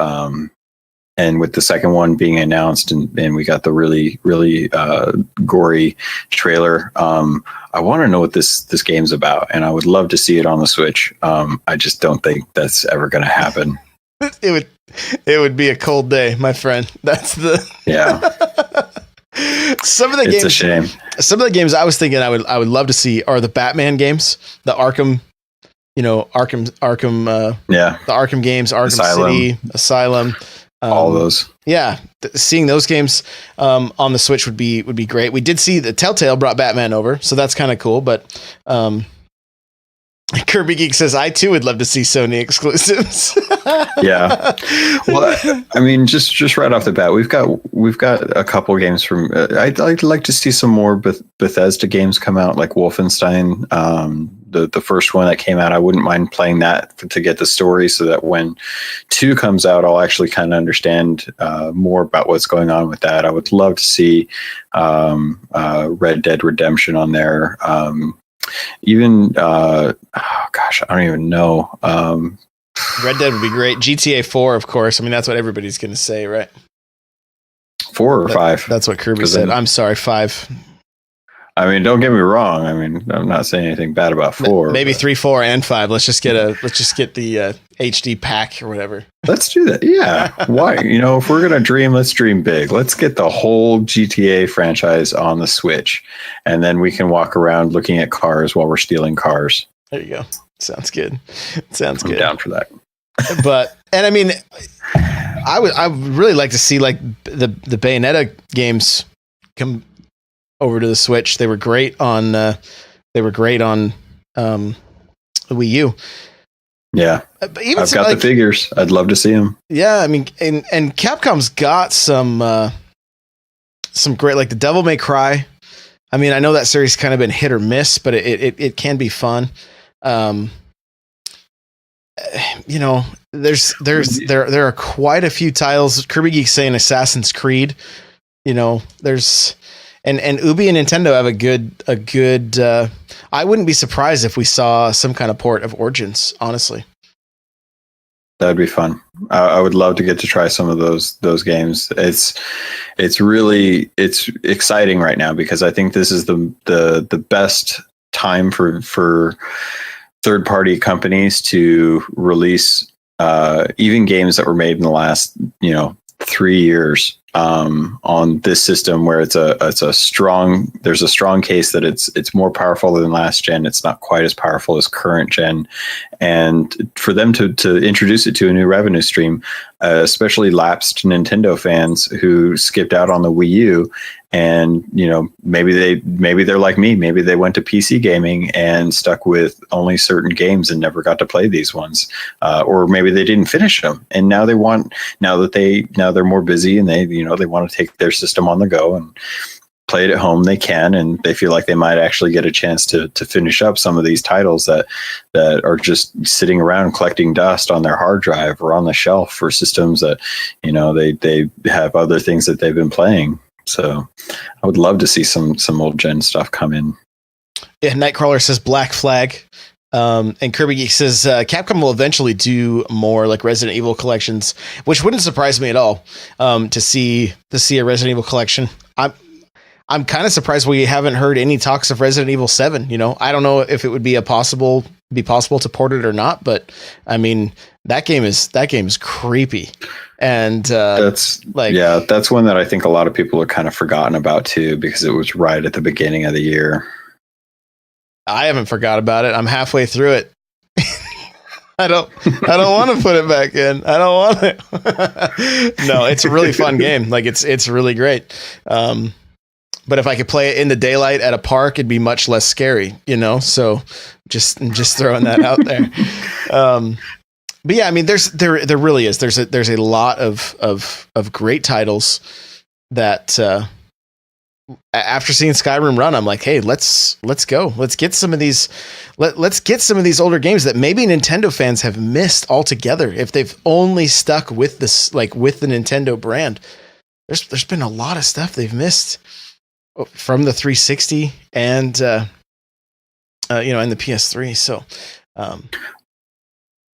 and with the second one being announced, and we got the really gory trailer, I want to know what this game's about, and I would love to see it on the Switch. I just don't think that's ever going to happen. It would be a cold day, my friend. That's the Some of the games. It's a shame. Some of the games I was thinking I would love to see are the Batman games, the Arkham, the Arkham games, Arkham City, Asylum. All those. Yeah, seeing those games on the Switch would be great. We did see the Telltale brought Batman over, so that's kind of cool. But Kirby Geek says, I too would love to see Sony exclusives. Yeah. Well, I mean, just right off the bat, we've got a couple games from. I'd like to see some more Bethesda games come out, like Wolfenstein. The first one that came out, I wouldn't mind playing that to get the story, so that when 2 comes out, I'll actually kind of understand more about what's going on with that. I would love to see Red Dead Redemption on there. Even I don't even know. Red Dead would be great. GTA 4, of course. I mean, that's what everybody's going to say, right? 4 or 5. That's what Kirby said. I'm sorry, 5. I mean, don't get me wrong. I mean, I'm not saying anything bad about 4. Maybe 3, 4, and 5. Let's just get the HD pack or whatever. Let's do that. Yeah. Why? If we're gonna dream, let's dream big. Let's get the whole GTA franchise on the Switch, and then we can walk around looking at cars while we're stealing cars. There you go. Sounds good. I'm down for that. And I mean, I would really like to see like the Bayonetta games come over to the Switch. They were great on the Wii U. Yeah, but even I've got the figures. I'd love to see them. Yeah, I mean, and Capcom's got some great, like the Devil May Cry. I mean, I know that series kind of been hit or miss, but it can be fun. There are quite a few titles. Kirby Geek's saying Assassin's Creed. There's and Ubi and Nintendo have a good. I wouldn't be surprised if we saw some kind of port of Origins. Honestly, that'd be fun. I would love to get to try some of those games. It's exciting right now because I think this is the best time for third-party companies to release even games that were made in the last 3 years on this system, where there's a strong case that it's more powerful than last gen. It's not quite as powerful as current gen, and for them to introduce it to a new revenue stream, especially lapsed Nintendo fans who skipped out on the Wii U. And maybe they're like me. Maybe they went to PC gaming and stuck with only certain games and never got to play these ones, or maybe they didn't finish them. And now they're more busy and they want to take their system on the go and play it at home. They can, and they feel like they might actually get a chance to finish up some of these titles that are just sitting around collecting dust on their hard drive or on the shelf for systems that they have other things that they've been playing. So I would love to see some old gen stuff come in. Yeah, Nightcrawler says Black Flag. And Kirby Geek says Capcom will eventually do more like Resident Evil collections, which wouldn't surprise me at all to see a Resident Evil collection. I'm kind of surprised we haven't heard any talks of Resident Evil 7. I don't know if it would be possible to port it or not, but I mean that game is creepy. And that's one that I think a lot of people have kind of forgotten about too, because it was right at the beginning of the year. I haven't forgot about it. I'm halfway through it. I don't want to put it back in. I don't want it. No, it's a really fun game. Like it's really great. But if I could play it in the daylight at a park, it'd be much less scary, So just throwing that out there. But yeah, I mean, there really is. There's a lot of great titles that after seeing Skyrim run, I'm like, hey, let's go. Let's get some of these. Let's get some of these older games that maybe Nintendo fans have missed altogether. If they've only stuck with this, like with the Nintendo brand, there's been a lot of stuff they've missed from the 360 and and the PS3. So.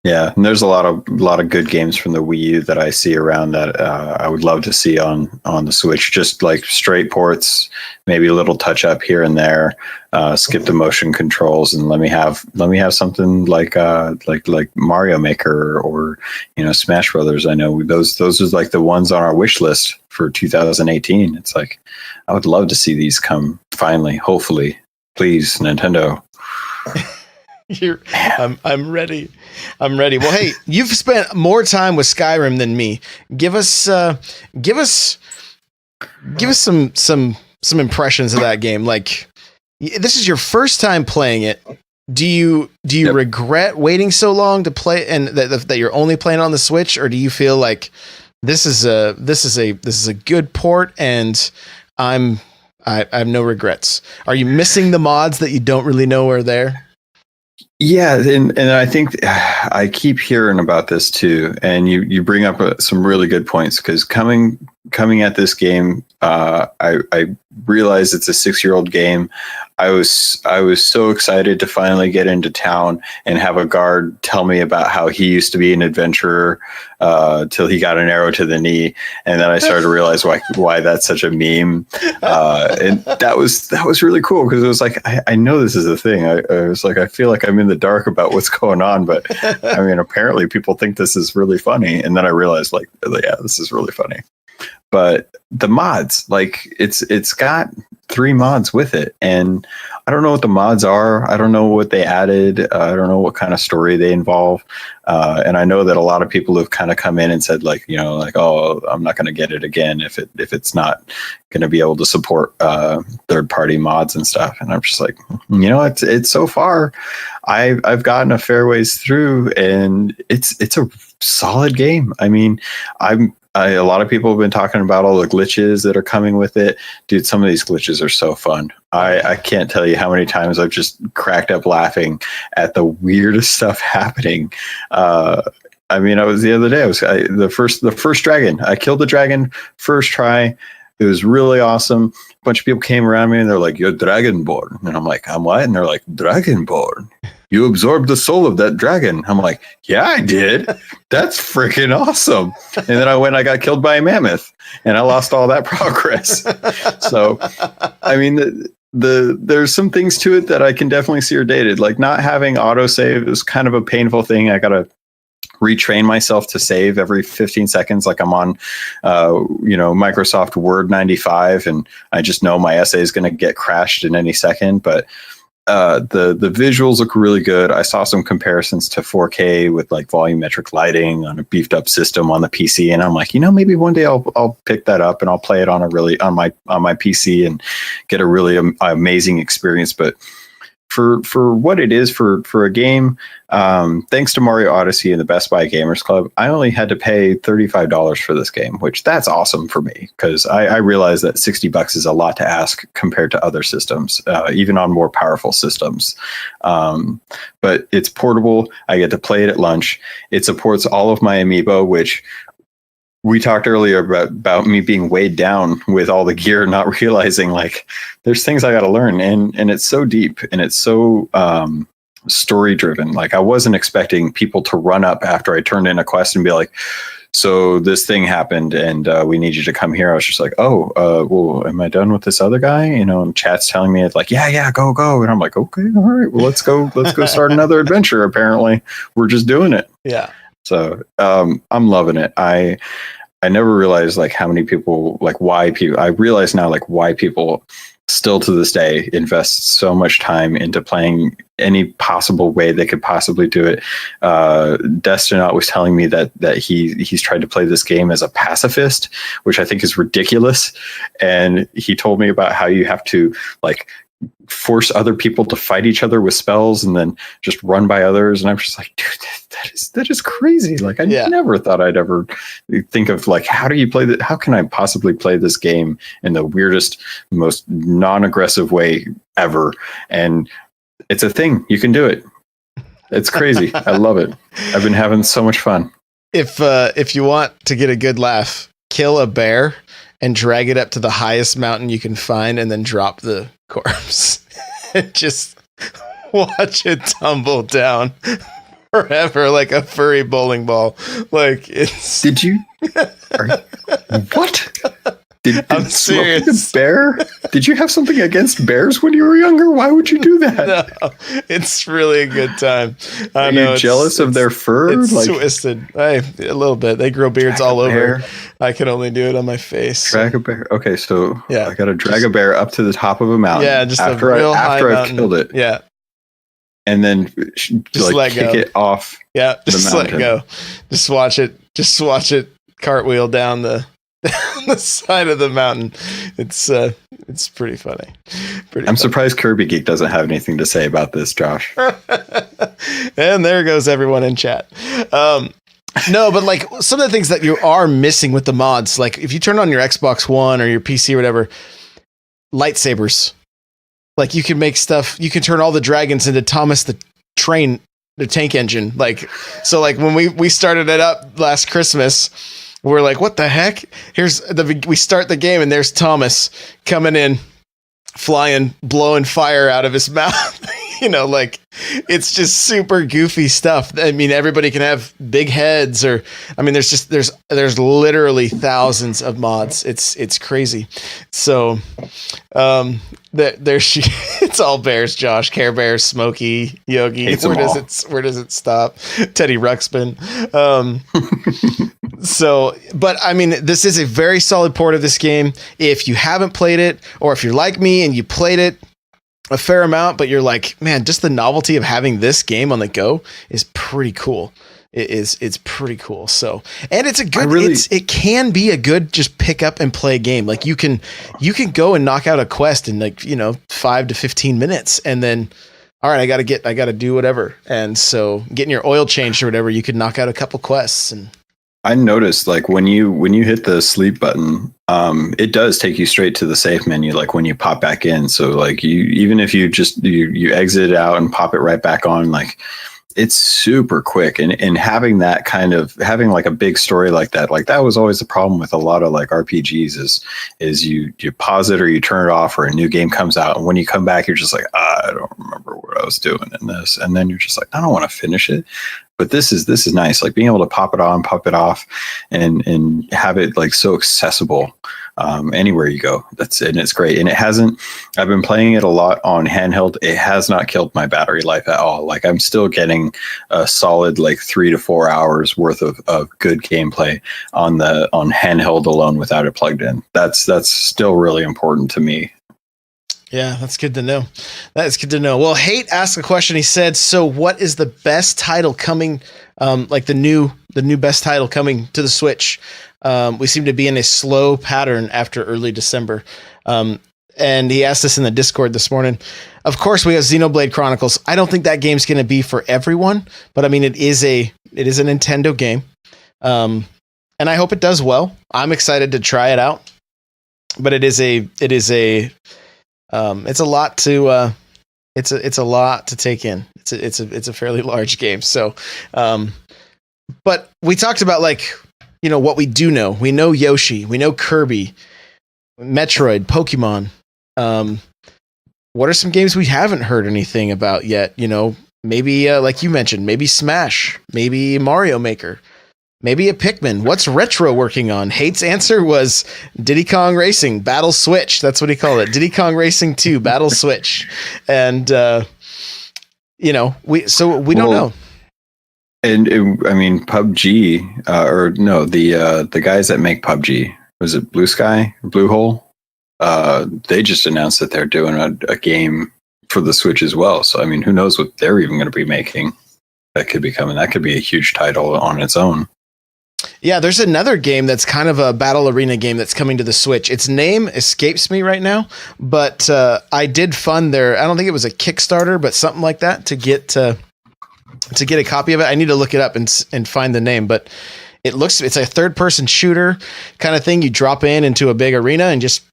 Yeah, and there's a lot of good games from the Wii U that I see around that I would love to see on the Switch. Just like straight ports, maybe a little touch up here and there. Skip the motion controls and let me have something like Mario Maker or Smash Brothers. I know those are like the ones on our wish list for 2018. It's like I would love to see these come finally. Hopefully, please, Nintendo. I'm ready. I'm ready. Well, hey, you've spent more time with Skyrim than me. Give us some impressions of that game. Like, this is your first time playing it. Do you Yep. regret waiting so long to play, and that you're only playing on the Switch, or do you feel like this is a good port, and I have no regrets? Are you missing the mods that you don't really know are there? Yeah, and I think I keep hearing about this too, and you bring up some really good points because coming at this game, I realize it's a 6-year-old game. I was so excited to finally get into town and have a guard tell me about how he used to be an adventurer till he got an arrow to the knee, and then I started to realize why that's such a meme, and that was really cool because it was like I know this is a thing. I was like I feel like I'm in the dark about what's going on, but I mean apparently people think this is really funny, and then I realized like yeah, this is really funny. But the mods, like it's got 3 mods with it, and I don't know what the mods are. I don't know what they added. I don't know what kind of story they involve. And I know that a lot of people have kind of come in and said like, oh, I'm not going to get it again if it's not going to be able to support third-party mods and stuff. And I'm just like, it's so far, I've gotten a fair ways through, and it's a solid game. I mean, a lot of people have been talking about all the glitches that are coming with it. Dude, some of these glitches are so fun. I can't tell you how many times I've just cracked up laughing at the weirdest stuff happening. I mean, I was the other day, the first dragon. I killed the dragon first try. It was really awesome. A bunch of people came around me and they're like, "You're Dragonborn." And I'm like, "I'm what?" And they're like, "Dragonborn. You absorbed the soul of that dragon." I'm like, "Yeah, I did. That's freaking awesome." And then I got killed by a mammoth and I lost all that progress. So, I mean, there's some things to it that I can definitely see are dated. Like not having autosave is kind of a painful thing. I got to retrain myself to save every 15 seconds. Like I'm on, Microsoft Word 95 and I just know my essay is going to get crashed in any second. But the visuals look really good. I saw some comparisons to 4K with like volumetric lighting on a beefed up system on the PC, and I'm like, maybe one day I'll pick that up and I'll play it on my PC and get a really amazing experience. But for what it is for a game, thanks to Mario Odyssey and the Best Buy Gamers Club, I only had to pay $35 for this game, which that's awesome for me because I realize that $60 is a lot to ask compared to other systems, even on more powerful systems. But it's portable. I get to play it at lunch. It supports all of my amiibo, which we talked earlier about me being weighed down with all the gear, not realizing like there's things I got to learn, and it's so deep and it's so story driven. Like I wasn't expecting people to run up after I turned in a quest and be like, "So this thing happened, and we need you to come here." I was just like, "Oh, well, am I done with this other guy?" And chat's telling me it's like, "Yeah, go," and I'm like, "Okay, all right, well, let's go start another adventure." Apparently, we're just doing it. Yeah. So I'm loving it. I never realized like how many people, like why people, I realize now like why people still to this day invest so much time into playing any possible way they could possibly do it. Destinaut was telling me that he's tried to play this game as a pacifist, which I think is ridiculous. And he told me about how you have to like force other people to fight each other with spells and then just run by others. And I'm just like, dude, that is crazy. Like I never thought I'd ever think of like, how do you play that? How can I possibly play this game in the weirdest, most non-aggressive way ever? And it's a thing. You can do it. It's crazy. I love it. I've been having so much fun. If you want to get a good laugh, kill a bear and drag it up to the highest mountain you can find and then drop the corpse and just watch it tumble down. forever, like a furry bowling ball. Like it's. Did you? What? I'm smoking serious. a bear? Did you have something against bears when you were younger? Why would you do that? No, it's really a good time. I Are know. you jealous of their fur? It's twisted. A little bit. They grow beards all over. I can only do it on my face. Drag a bear. Okay, so yeah, I got to drag a bear up to the top of a mountain. Yeah, just after I've killed it. Yeah, and then just let kick it off. Yeah, just let go. Just watch it. Just watch it cartwheel down the side of the mountain. It's pretty funny. I'm surprised Kirby Geek doesn't have anything to say about this, Josh. And there goes everyone in chat. No, but like some of the things that you are missing with the mods, like if you turn on your Xbox One or your PC or whatever, lightsabers. Like you can make stuff. You can turn all the dragons into Thomas the tank engine. Like so, like when we started it up last Christmas. We're like, what the heck? We start the game and there's Thomas coming in, flying, blowing fire out of his mouth. Like it's just super goofy stuff. I mean, everybody can have big heads there's literally thousands of mods. It's crazy. So, it's all bears, Josh, Care Bears, Smokey, Yogi. Where does it stop? Teddy Ruxpin. So, but I mean, this is a very solid port of this game. If you haven't played it, or if you're like me and you played it a fair amount, but you're like, man, just the novelty of having this game on the go is pretty cool. It's pretty cool. So, and it's a good, it can be a good, just pick up and play game. Like you can go and knock out a quest in 5 to 15 minutes. And then, all right, I got to do whatever. And so getting your oil changed or whatever, you could knock out a couple quests. And I noticed like when you hit the sleep button, it does take you straight to the save menu. Like when you pop back in. So like even if you just, you exit out and pop it right back on, like it's super quick. And having that having like a big story like that was always the problem with a lot of like RPGs is you pause it or you turn it off or a new game comes out. And when you come back, you're just like, I don't remember what I was doing in this. And then you're just like, I don't want to finish it. But this is nice, like being able to pop it on, pop it off, and have it like so accessible anywhere you go. It's great. And I've been playing it a lot on handheld. It has not killed my battery life at all. Like I'm still getting a solid like 3 to 4 hours worth of good gameplay on handheld alone without it plugged in. That's still really important to me. Yeah, that's good to know. That is good to know. Well, Hate asked a question. He said, so what is the best title coming, like the new best title coming to the Switch? We seem to be in a slow pattern after early December. And he asked us in the Discord this morning. Of course, we have Xenoblade Chronicles. I don't think that game's going to be for everyone, but I mean, it is a Nintendo game. And I hope it does well. I'm excited to try it out, but it's a lot to it's a lot to take in. It's a fairly large game. So, but we talked about what we do know. We know Yoshi. We know Kirby, Metroid, Pokemon. What are some games we haven't heard anything about yet? Maybe like you mentioned, maybe Smash, maybe Mario Maker. Maybe a Pikmin. What's Retro working on? Hate's answer was Diddy Kong Racing Battle Switch. That's what he called it. Diddy Kong Racing 2 Battle Switch. And we don't know. And I mean, PUBG the guys that make PUBG, was it Blue Sky, Blue Hole? They just announced that they're doing a game for the Switch as well. So I mean, who knows what they're even going to be making? That could be coming. That could be a huge title on its own. Yeah, there's another game that's kind of a battle arena game that's coming to the Switch. Its name escapes me right now, but I did fund I don't think it was a Kickstarter, but something like that to get a copy of it. I need to look it up and find the name, but it's a third-person shooter kind of thing. You drop into a big arena and just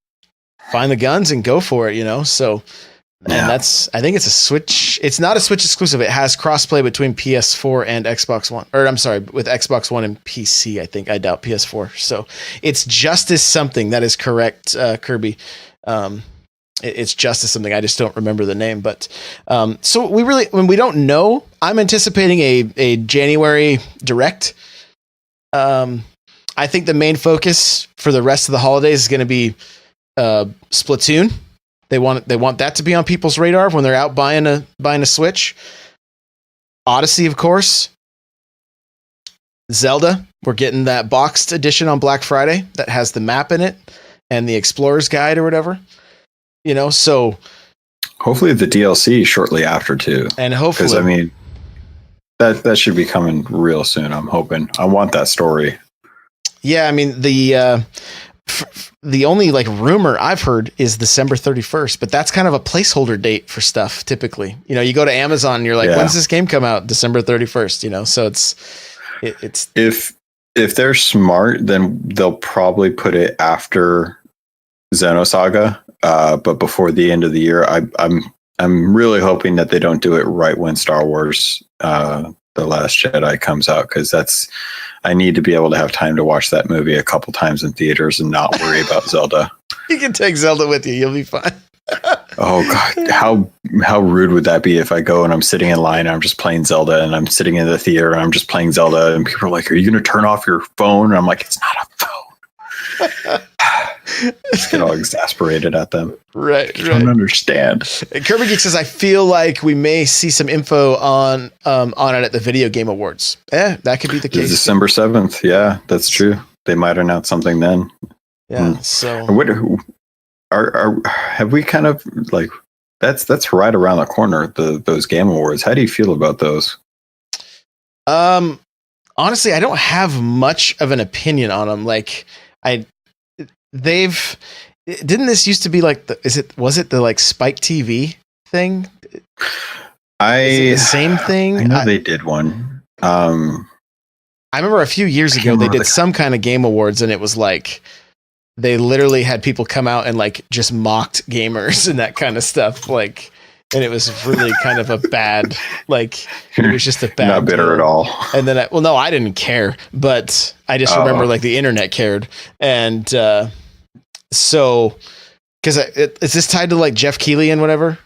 find the guns and go for it, So... And I think it's a Switch. It's not a Switch exclusive. It has crossplay between PS4 and Xbox One, or I'm sorry, with Xbox One and PC. I think. I doubt PS4. So it's Justice something. That is correct, Kirby. it's Justice something. I just don't remember the name. But so when we don't know, I'm anticipating a January direct. I think the main focus for the rest of the holidays is going to be Splatoon. They want that to be on people's radar when they're out buying a Switch. Odyssey, of course. Zelda, we're getting that boxed edition on Black Friday that has the map in it and the Explorer's Guide or whatever. So hopefully the DLC shortly after too. And hopefully, because I mean, that should be coming real soon. I'm hoping. I want that story. Yeah, I mean the only like rumor I've heard is December 31st, but that's kind of a placeholder date for stuff. Typically, you go to Amazon and you're like, when's this game come out? December 31st. So it's if they're smart, then they'll probably put it after Xenosaga, but before the end of the year. I'm really hoping that they don't do it right when Star Wars The Last Jedi comes out, because I need to be able to have time to watch that movie a couple times in theaters and not worry about Zelda. You can take Zelda with you. You'll be fine. Oh God, how rude would that be if I go and I'm sitting in line and I'm just playing Zelda, and I'm sitting in the theater and I'm just playing Zelda, and people are like, "Are you going to turn off your phone?" And I'm like, "It's not a phone." Just get all exasperated at them. Right. I don't understand. Kirby Geek says, I feel like we may see some info on it at the Video Game Awards. That could be the case. December 7th. Yeah, that's true. They might announce something then. Yeah. So what have we kind of like that's right around the corner, those Game Awards. How do you feel about those? Honestly, I don't have much of an opinion on them. Like didn't this used to be like was it the like Spike TV thing? Is it the same thing? I know they did one. I remember a few years ago they did some kind of Game Awards, and it was like they literally had people come out and like just mocked gamers and that kind of stuff. Like, and it was really kind of a bad, like, it was just a bad. Not bitter at all. And then I didn't care, but I just remember like the internet cared. And so, because is this tied to like Jeff Keighley and whatever?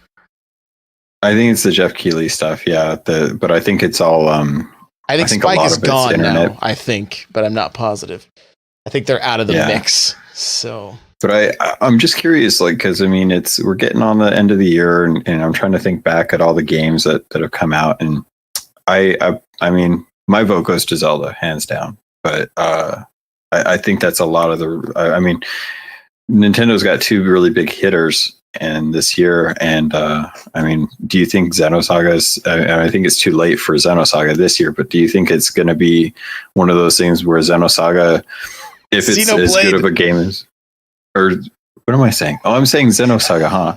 I think it's the Jeff Keighley stuff. Yeah. But I think it's all, I think Spike is gone now, I think, but I'm not positive. I think they're out of the mix. So, but I'm just curious, like, because I mean, we're getting on the end of the year, and I'm trying to think back at all the games that have come out, and I mean, my vote goes to Zelda, hands down. But I think that's a lot of the. I mean, Nintendo's got two really big hitters and this year, and I mean, do you think Xenosaga I think it's too late for Xenosaga this year, but do you think it's going to be one of those things where Xenosaga, if it's as good of a game as, or what am I saying? Oh, I'm saying Xenosaga, huh?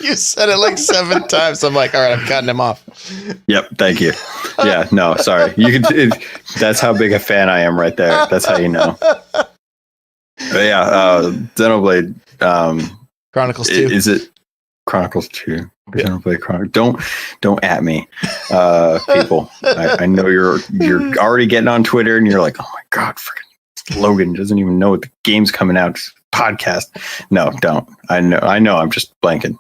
You said it like 7 times. I'm like, all right, I'm cutting him off. Yep, thank you. Yeah, no, sorry. You can. That's how big a fan I am, right there. That's how you know. But yeah, Xenoblade Chronicles 2. Is it Chronicles 2? Yeah. Xenoblade Chronicles. Don't at me, people. I know you're already getting on Twitter and you're like, oh my God, freaking Logan doesn't even know what the game's coming out. Podcast. No, don't. I know. I'm just blanking.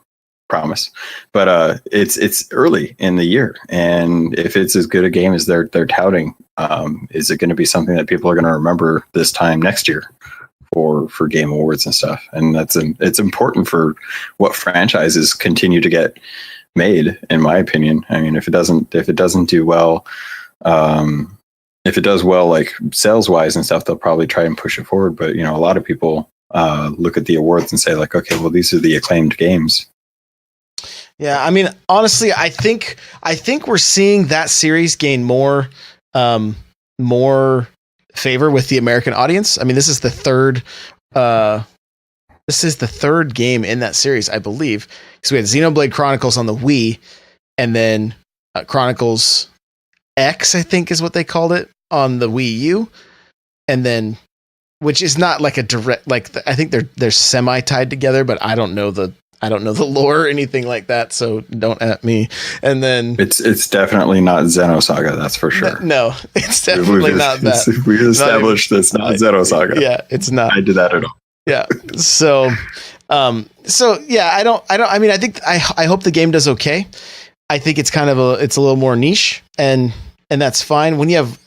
Promise. But it's early in the year, and if it's as good a game as they're touting, is it going to be something that people are going to remember this time next year for Game Awards and stuff? And it's important for what franchises continue to get made, in my opinion. I mean, if it doesn't do well, if it does well, like sales wise and stuff, they'll probably try and push it forward. But a lot of people look at the awards and say like, okay, well, these are the acclaimed games. Yeah, I mean, honestly, I think we're seeing that series gain more favor with the American audience. I mean, this is the third game in that series, I believe. So we had Xenoblade Chronicles on the Wii, and then Chronicles X, I think is what they called it, on the Wii U, and then, which is not like a direct, like I think they're semi tied together, but I don't know the lore or anything like that, so don't at me. And then it's definitely not Xenosaga, that's for sure. No, it's definitely not that. We established that's not Xenosaga. Yeah, it's not. I did that at all. Yeah. So So yeah, I mean, I hope the game does okay. I think it's it's a little more niche, and that's fine. When you have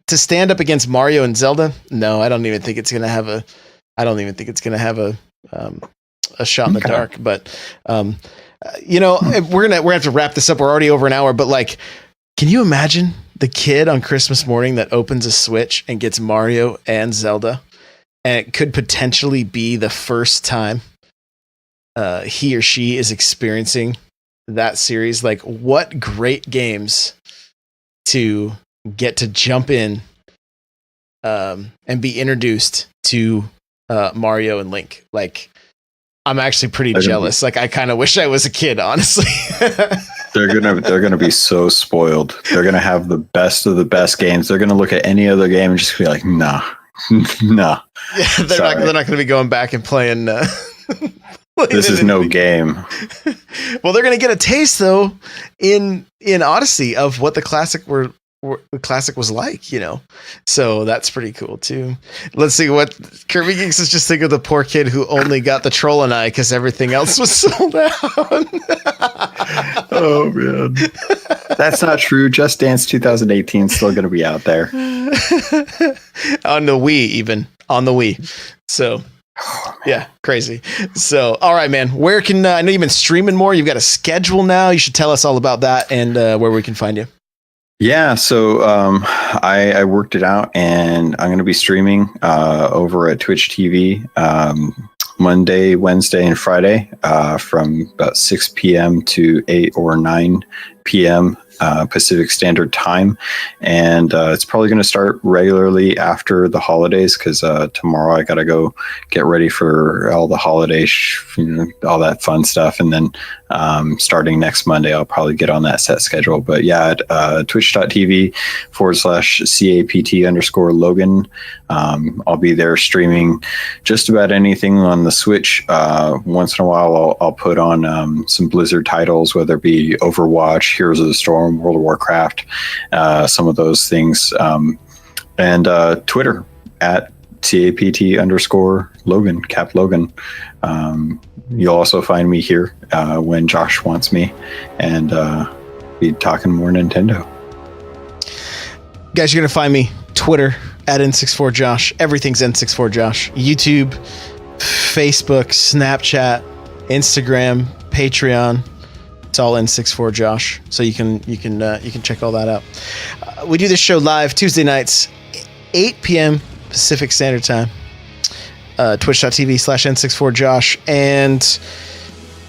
to stand up against Mario and Zelda, no, I don't even think it's gonna have a shot in the dark. But we're gonna have to wrap this up. We're already over an hour, but like, can you imagine the kid on Christmas morning that opens a Switch and gets Mario and Zelda, and it could potentially be the first time he or she is experiencing that series? Like, what great games to get to jump in and be introduced to Mario and Link. Like, I'm actually pretty jealous. Like, I kind of wish I was a kid, honestly. They're gonna be so spoiled. They're gonna have the best of the best games. They're gonna look at any other game and just be like, nah. Yeah, they're not gonna be going back and playing. This is no game. Well, they're gonna get a taste though in Odyssey of what the classic was like, so that's pretty cool too. Let's see what Kirby Geeks is just thinking of the poor kid who only got the Troll and I because everything else was sold out. Oh man, that's not true. Just Dance 2018 is still going to be out there on the Wii. So yeah, crazy. So all right, man, where can I know you've been streaming more? You've got a schedule now. You should tell us all about that and where we can find you. Yeah, so I worked it out, and I'm going to be streaming over at Twitch TV Monday, Wednesday, and Friday from about 6 p.m. to 8 or 9 p.m. Pacific Standard Time. And it's probably going to start regularly after the holidays because tomorrow I got to go get ready for all the holiday, all that fun stuff. And then starting next Monday, I'll probably get on that set schedule. But yeah, at twitch.tv/CAPT_Logan. I'll be there streaming just about anything on the Switch. Once in a while, I'll put on some Blizzard titles, whether it be Overwatch, Heroes of the Storm, World of Warcraft, some of those things. And Twitter at CAPT_Logan, Cap Logan. You'll also find me here when Josh wants me, and be talking more Nintendo. Guys, you're going to find me Twitter at N64Josh. Everything's N64Josh. YouTube, Facebook, Snapchat, Instagram, Patreon. It's all N64Josh. So you can check all that out. We do this show live Tuesday nights, 8 p.m. Pacific Standard Time. Twitch.tv/N64Josh. And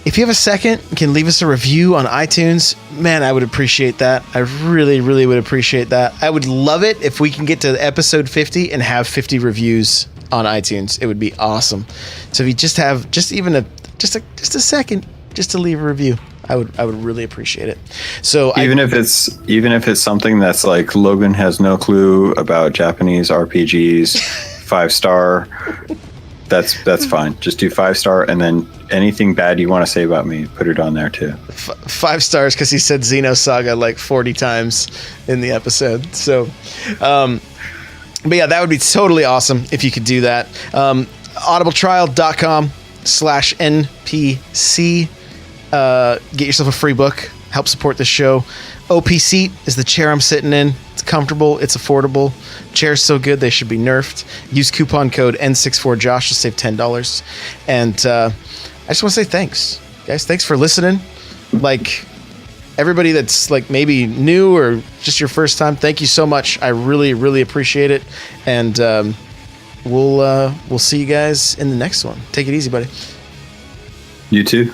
if you have a second, you can leave us a review on iTunes. Man, I would appreciate that. I really, really would appreciate that. I would love it if we can get to episode 50 and have 50 reviews on iTunes. It would be awesome. So if you just have just a second just to leave a review, I would really appreciate it. So even if it's something that's like Logan has no clue about Japanese RPGs, 5-star. That's fine. Just do 5-star, and then anything bad you want to say about me, put it on there too. 5 stars because he said Xenosaga like 40 times in the episode. So, but yeah, that would be totally awesome if you could do that. audibletrial.com/NPC. Get yourself a free book. Help support the show. OP Seat is the chair I'm sitting in. It's comfortable. It's affordable. Chairs so good they should be nerfed. Use coupon code N64Josh to save $10. And I just want to say thanks, guys. Thanks for listening. Like everybody that's like maybe new or just your first time, thank you so much. I really, really appreciate it. And we'll see you guys in the next one. Take it easy, buddy. You too.